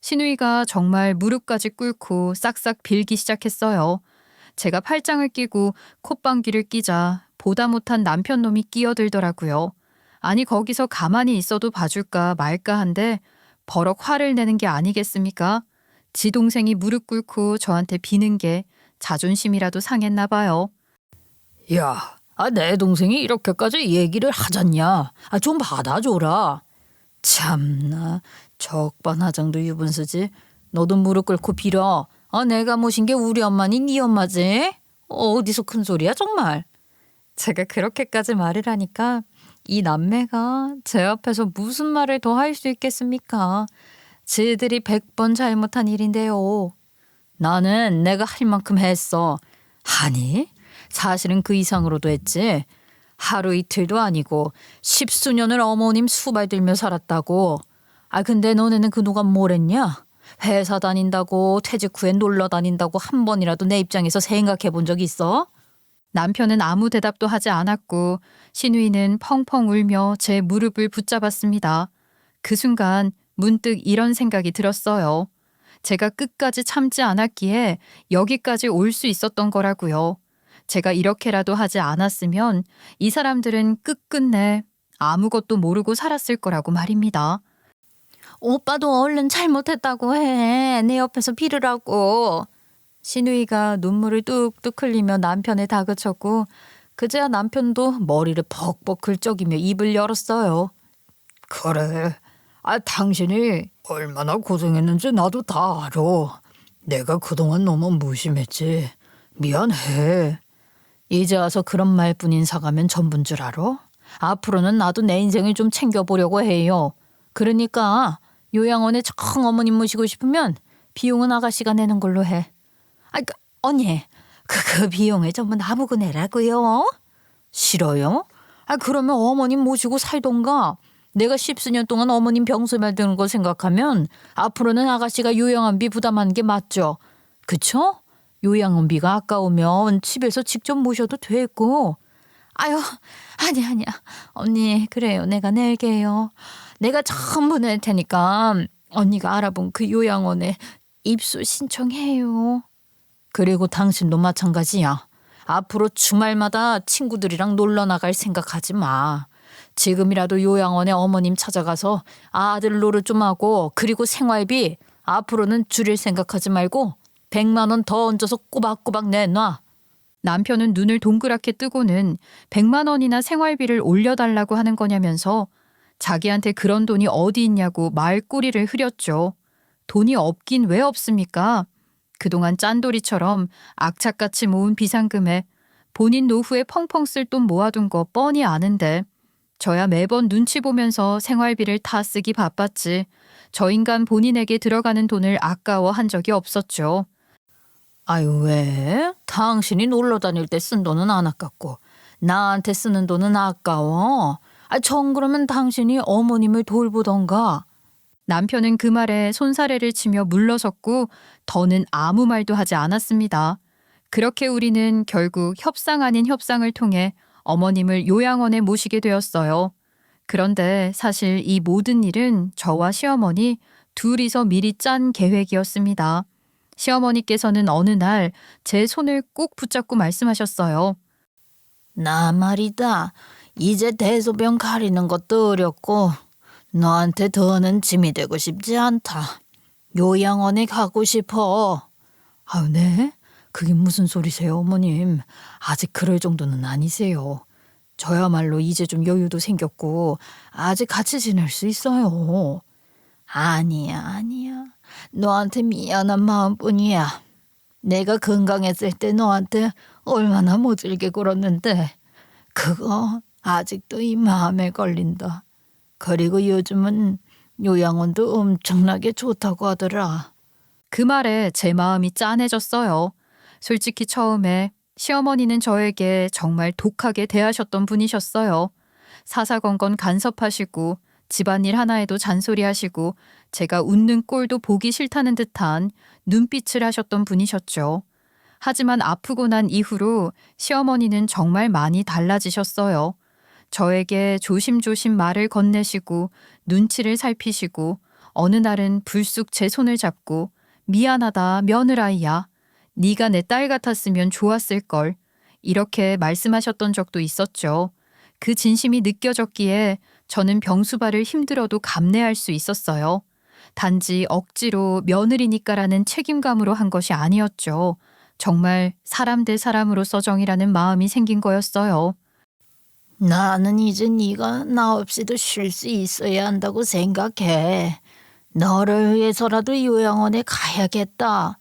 신우이가 정말 무릎까지 꿇고 싹싹 빌기 시작했어요. 제가 팔짱을 끼고 콧방귀를 끼자 보다 못한 남편 놈이 끼어들더라고요. 아니 거기서 가만히 있어도 봐줄까 말까 한데 버럭 화를 내는 게 아니겠습니까? 지 동생이 무릎 꿇고 저한테 비는 게 자존심이라도 상했나 봐요. 야, 내 동생이 이렇게까지 얘기를 하잖냐. 좀 받아줘라. 참나, 적반하장도 유분수지. 너도 무릎 꿇고 빌어. 내가 모신 게 우리 엄마니 네 엄마지? 어디서 큰 소리야 정말. 제가 그렇게까지 말을 하니까 이 남매가 제 앞에서 무슨 말을 더 할 수 있겠습니까? 지들이 100번 잘못한 일인데요. 나는 내가 할 만큼 했어. 아니, 사실은 그 이상으로도 했지. 하루 이틀도 아니고 10수년을 어머님 수발 들며 살았다고. 근데 너네는 그동안 뭘 했냐? 회사 다닌다고 퇴직 후에 놀러 다닌다고 한 번이라도 내 입장에서 생각해 본 적 있어? 남편은 아무 대답도 하지 않았고 신우이는 펑펑 울며 제 무릎을 붙잡았습니다. 그 순간 문득 이런 생각이 들었어요. 제가 끝까지 참지 않았기에 여기까지 올 수 있었던 거라고요. 제가 이렇게라도 하지 않았으면 이 사람들은 끝끝내 아무것도 모르고 살았을 거라고 말입니다. 오빠도 얼른 잘못했다고 해. 내 옆에서 빌으라고. 신우이가 눈물을 뚝뚝 흘리며 남편을 다그쳤고 그제야 남편도 머리를 벅벅 긁적이며 입을 열었어요. 그래. 당신이 얼마나 고생했는지 나도 다 알아. 내가 그동안 너무 무심했지. 미안해. 이제 와서 그런 말뿐인 사과면 전부인 줄 알아? 앞으로는 나도 내 인생을 좀 챙겨보려고 해요. 그러니까 요양원에 정 어머님 모시고 싶으면 비용은 아가씨가 내는 걸로 해. 언니, 그 비용을 전부 나보고 내라고요? 싫어요? 그러면 어머님 모시고 살던가. 내가 10수년 동안 어머님 병수발 드는 거 생각하면 앞으로는 아가씨가 요양원비 부담하는 게 맞죠? 그쵸? 요양원비가 아까우면 집에서 직접 모셔도 되고. 아니야. 언니, 그래요. 내가 낼게요. 내가 전부 낼 테니까 언니가 알아본 그 요양원에 입소 신청해요. 그리고 당신도 마찬가지야. 앞으로 주말마다 친구들이랑 놀러 나갈 생각하지 마. 지금이라도 요양원에 어머님 찾아가서 아들 노릇 좀 하고 그리고 생활비 앞으로는 줄일 생각하지 말고 100만 원 더 얹어서 꼬박꼬박 내놔. 남편은 눈을 동그랗게 뜨고는 100만 원이나 생활비를 올려달라고 하는 거냐면서 자기한테 그런 돈이 어디 있냐고 말꼬리를 흐렸죠. 돈이 없긴 왜 없습니까? 그동안 짠돌이처럼 악착같이 모은 비상금에 본인 노후에 펑펑 쓸 돈 모아둔 거 뻔히 아는데 저야 매번 눈치 보면서 생활비를 다 쓰기 바빴지 저 인간 본인에게 들어가는 돈을 아까워한 적이 없었죠. 왜? 당신이 놀러 다닐 때 쓴 돈은 안 아깝고 나한테 쓰는 돈은 아까워. 정 그러면 당신이 어머님을 돌보던가. 남편은 그 말에 손사래를 치며 물러섰고 더는 아무 말도 하지 않았습니다. 그렇게 우리는 결국 협상 아닌 협상을 통해 어머님을 요양원에 모시게 되었어요. 그런데 사실 이 모든 일은 저와 시어머니 둘이서 미리 짠 계획이었습니다. 시어머니께서는 어느 날 제 손을 꼭 붙잡고 말씀하셨어요. 나 말이다. 이제 대소변 가리는 것도 어렵고 너한테 더는 짐이 되고 싶지 않다. 요양원에 가고 싶어. 네? 그게 무슨 소리세요, 어머님? 아직 그럴 정도는 아니세요. 저야말로 이제 좀 여유도 생겼고 아직 같이 지낼 수 있어요. 아니야. 너한테 미안한 마음뿐이야. 내가 건강했을 때 너한테 얼마나 모질게 굴었는데 그거 아직도 이 마음에 걸린다. 그리고 요즘은 요양원도 엄청나게 좋다고 하더라. 그 말에 제 마음이 짠해졌어요. 솔직히 처음에 시어머니는 저에게 정말 독하게 대하셨던 분이셨어요. 사사건건 간섭하시고 집안일 하나에도 잔소리하시고 제가 웃는 꼴도 보기 싫다는 듯한 눈빛을 하셨던 분이셨죠. 하지만 아프고 난 이후로 시어머니는 정말 많이 달라지셨어요. 저에게 조심조심 말을 건네시고 눈치를 살피시고 어느 날은 불쑥 제 손을 잡고 미안하다 며느라이야. 네가 내 딸 같았으면 좋았을걸. 이렇게 말씀하셨던 적도 있었죠. 그 진심이 느껴졌기에 저는 병수발을 힘들어도 감내할 수 있었어요. 단지 억지로 며느리니까라는 책임감으로 한 것이 아니었죠. 정말 사람 대 사람으로서 정이라는 마음이 생긴 거였어요. 나는 이제 네가 나 없이도 쉴 수 있어야 한다고 생각해. 너를 위해서라도 요양원에 가야겠다.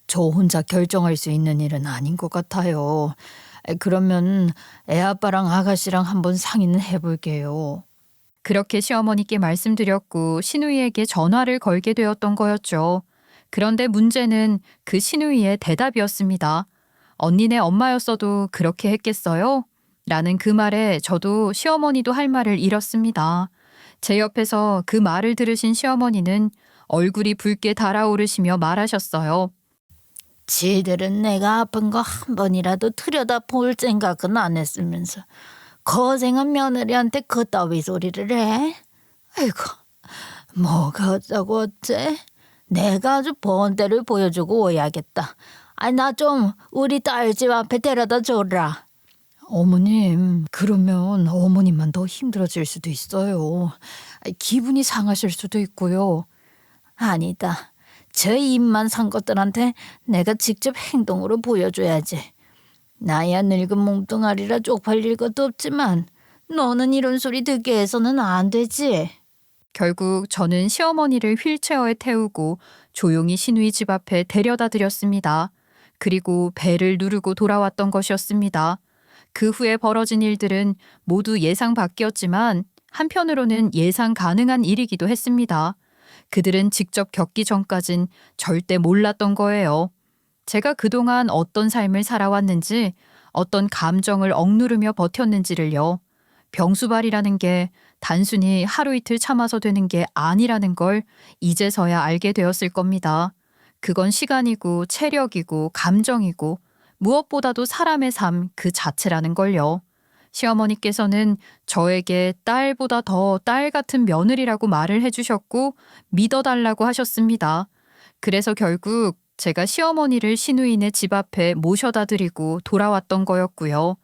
저 혼자 결정할 수 있는 일은 아닌 것 같아요. 그러면 애아빠랑 아가씨랑 한번 상의는 해볼게요. 그렇게 시어머니께 말씀드렸고 시누이에게 전화를 걸게 되었던 거였죠. 그런데 문제는 그 시누이의 대답이었습니다. 언니네 엄마였어도 그렇게 했겠어요? 라는 그 말에 저도 시어머니도 할 말을 잃었습니다. 제 옆에서 그 말을 들으신 시어머니는 얼굴이 붉게 달아오르시며 말하셨어요. 지들은 내가 아픈 거 한 번이라도 들여다볼 생각은 안 했으면서 고생한 며느리한테 그따위 소리를 해? 아이고, 뭐가 어쩌고 어째? 내가 아주 본때를 보여주고 오야겠다. 나 좀 우리 딸 집 앞에 데려다 줘라. 어머님, 그러면 어머님만 더 힘들어질 수도 있어요. 기분이 상하실 수도 있고요. 아니다. 저 입만 산 것들한테 내가 직접 행동으로 보여줘야지. 나야 늙은 몸뚱아리라 쪽팔릴 것도 없지만 너는 이런 소리 듣게 해서는 안 되지. 결국 저는 시어머니를 휠체어에 태우고 조용히 시누이 집 앞에 데려다 드렸습니다. 그리고 배를 누르고 돌아왔던 것이었습니다. 그 후에 벌어진 일들은 모두 예상 밖이었지만 한편으로는 예상 가능한 일이기도 했습니다. 그들은 직접 겪기 전까진 절대 몰랐던 거예요. 제가 그동안 어떤 삶을 살아왔는지, 어떤 감정을 억누르며 버텼는지를요. 병수발이라는 게 단순히 하루 이틀 참아서 되는 게 아니라는 걸 이제서야 알게 되었을 겁니다. 그건 시간이고 체력이고 감정이고 무엇보다도 사람의 삶 그 자체라는 걸요. 시어머니께서는 저에게 딸보다 더 딸 같은 며느리라고 말을 해주셨고 믿어달라고 하셨습니다. 그래서 결국 제가 시어머니를 시누이네 집 앞에 모셔다 드리고 돌아왔던 거였고요.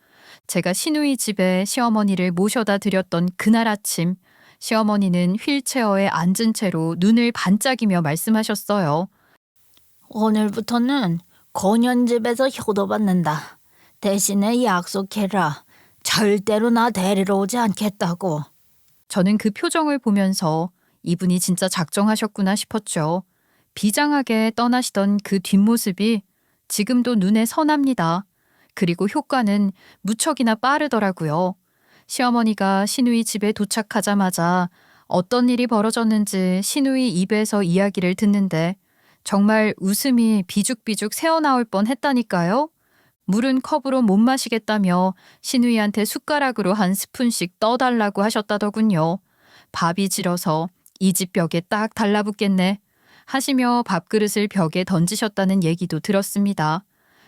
제가 시누이 집에 시어머니를 모셔다 드렸던 그날 아침, 시어머니는 휠체어에 앉은 채로 눈을 반짝이며 말씀하셨어요. 오늘부터는 고년 집에서 효도받는다. 대신에 약속해라. 절대로 나 데리러 오지 않겠다고. 저는 그 표정을 보면서 이분이 진짜 작정하셨구나 싶었죠. 비장하게 떠나시던 그 뒷모습이 지금도 눈에 선합니다. 그리고 효과는 무척이나 빠르더라고요. 시어머니가 시누이 집에 도착하자마자 어떤 일이 벌어졌는지 시누이 입에서 이야기를 듣는데 정말 웃음이 비죽비죽 새어나올 뻔 했다니까요. 물은 컵으로 못 마시겠다며 시누이한테 숟가락으로 한 스푼씩 떠달라고 하셨다더군요. 밥이 질어서 이 집 벽에 딱 달라붙겠네 하시며 밥그릇을 벽에 던지셨다는 얘기도 들었습니다.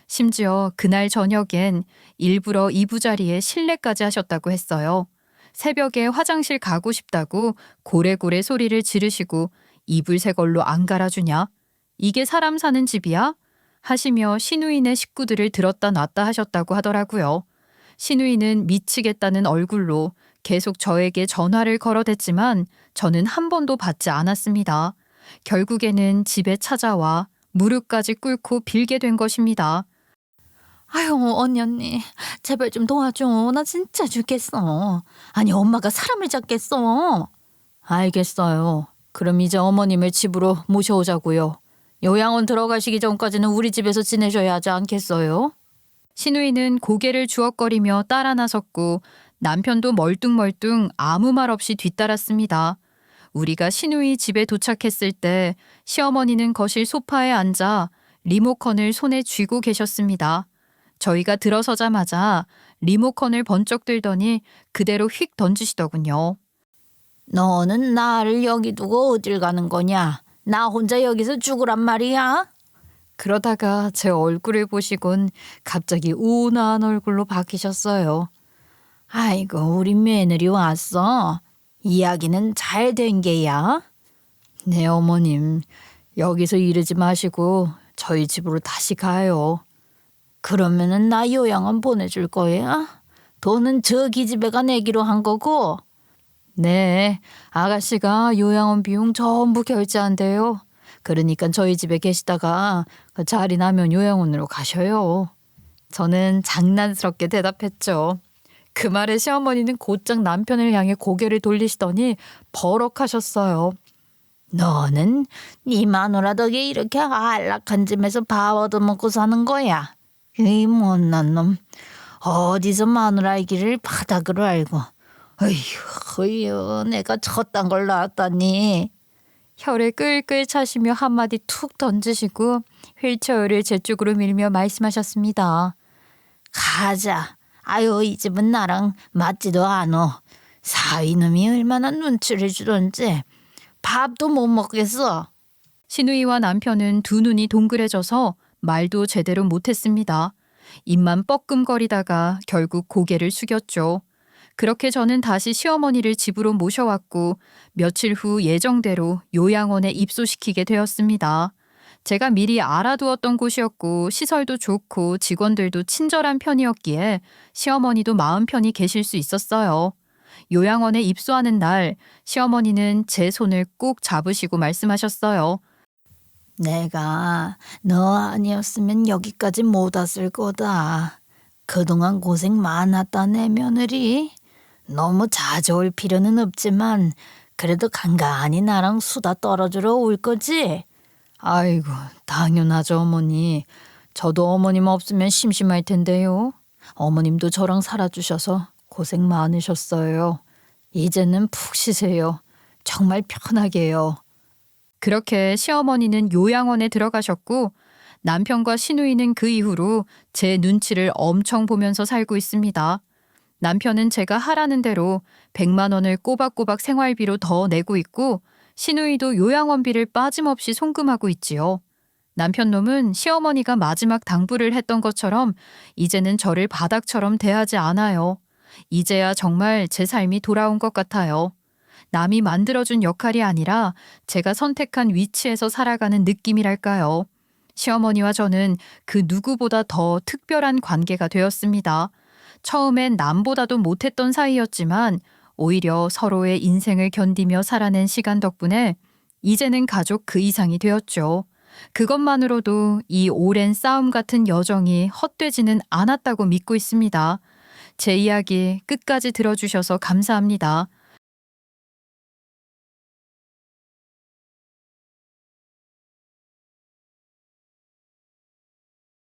심지어 그날 저녁엔 일부러 이부자리에 실례까지 하셨다고 했어요. 새벽에 화장실 가고 싶다고 고래고래 소리를 지르시고 이불 새 걸로 안 갈아주냐? 이게 사람 사는 집이야? 하시며 시누이네 식구들을 들었다 놨다 하셨다고 하더라고요. 시누이는 미치겠다는 얼굴로 계속 저에게 전화를 걸어댔지만 저는 한 번도 받지 않았습니다. 결국에는 집에 찾아와 무릎까지 꿇고 빌게 된 것입니다. 아유, 언니, 제발 좀 도와줘. 나 진짜 죽겠어. 아니, 엄마가 사람을 잡겠어. 알겠어요. 그럼 이제 어머님을 집으로 모셔오자고요. 요양원 들어가시기 전까지는 우리 집에서 지내셔야 하지 않겠어요? 시누이는 고개를 주걱거리며 따라 나섰고 남편도 멀뚱멀뚱 아무 말 없이 뒤따랐습니다. 우리가 시누이 집에 도착했을 때 시어머니는 거실 소파에 앉아 리모컨을 손에 쥐고 계셨습니다. 저희가 들어서자마자 리모컨을 번쩍 들더니 그대로 휙 던지시더군요. 너는 나를 여기 두고 어딜 가는 거냐? 나 혼자 여기서 죽으란 말이야? 그러다가 제 얼굴을 보시곤 갑자기 우운한 얼굴로 바뀌셨어요. 아이고, 우리 며느리 왔어. 이야기는 잘 된 게야. 네, 어머님. 여기서 이러지 마시고 저희 집으로 다시 가요. 그러면은 나 요양원 보내줄 거야? 돈은 저 기집애가 내기로 한 거고. 네, 아가씨가 요양원 비용 전부 결제한대요. 그러니까 저희 집에 계시다가 그 자리 나면 요양원으로 가셔요. 저는 장난스럽게 대답했죠. 그 말에 시어머니는 곧장 남편을 향해 고개를 돌리시더니 버럭하셨어요. 너는 네 마누라 덕에 이렇게 안락한 집에서 밥 얻어먹고 사는 거야. 이 못난 놈. 어디서 마누라의 길을 바닥으로 알고. 어휴, 내가 저딴 걸 낳았다니. 혀를 끌끌 차시며 한마디 툭 던지시고 휠체어를 제 쪽으로 밀며 말씀하셨습니다. 가자. 아유, 이 집은 나랑 맞지도 않어. 사위놈이 얼마나 눈치를 주던지 밥도 못 먹겠어. 시누이와 남편은 두 눈이 동그래져서 말도 제대로 못했습니다. 입만 뻐끔거리다가 결국 고개를 숙였죠. 그렇게 저는 다시 시어머니를 집으로 모셔왔고 며칠 후 예정대로 요양원에 입소시키게 되었습니다. 제가 미리 알아두었던 곳이었고 시설도 좋고 직원들도 친절한 편이었기에 시어머니도 마음 편히 계실 수 있었어요. 요양원에 입소하는 날 시어머니는 제 손을 꼭 잡으시고 말씀하셨어요. 내가 너 아니었으면 여기까지 못 왔을 거다. 그동안 고생 많았다 내 며느리. 너무 자주 올 필요는 없지만 그래도 간간히 나랑 수다 떨어주러 올 거지? 아이고, 당연하죠, 어머니. 저도 어머님 없으면 심심할 텐데요. 어머님도 저랑 살아주셔서 고생 많으셨어요. 이제는 푹 쉬세요. 정말 편하게요. 그렇게 시어머니는 요양원에 들어가셨고 남편과 시누이는 그 이후로 제 눈치를 엄청 보면서 살고 있습니다. 남편은 제가 하라는 대로 100만 원을 꼬박꼬박 생활비로 더 내고 있고 시누이도 요양원비를 빠짐없이 송금하고 있지요. 남편 놈은 시어머니가 마지막 당부를 했던 것처럼 이제는 저를 바닥처럼 대하지 않아요. 이제야 정말 제 삶이 돌아온 것 같아요. 남이 만들어준 역할이 아니라 제가 선택한 위치에서 살아가는 느낌이랄까요. 시어머니와 저는 그 누구보다 더 특별한 관계가 되었습니다. 처음엔 남보다도 못했던 사이였지만 오히려 서로의 인생을 견디며 살아낸 시간 덕분에 이제는 가족 그 이상이 되었죠. 그것만으로도 이 오랜 싸움 같은 여정이 헛되지는 않았다고 믿고 있습니다. 제 이야기 끝까지 들어주셔서 감사합니다.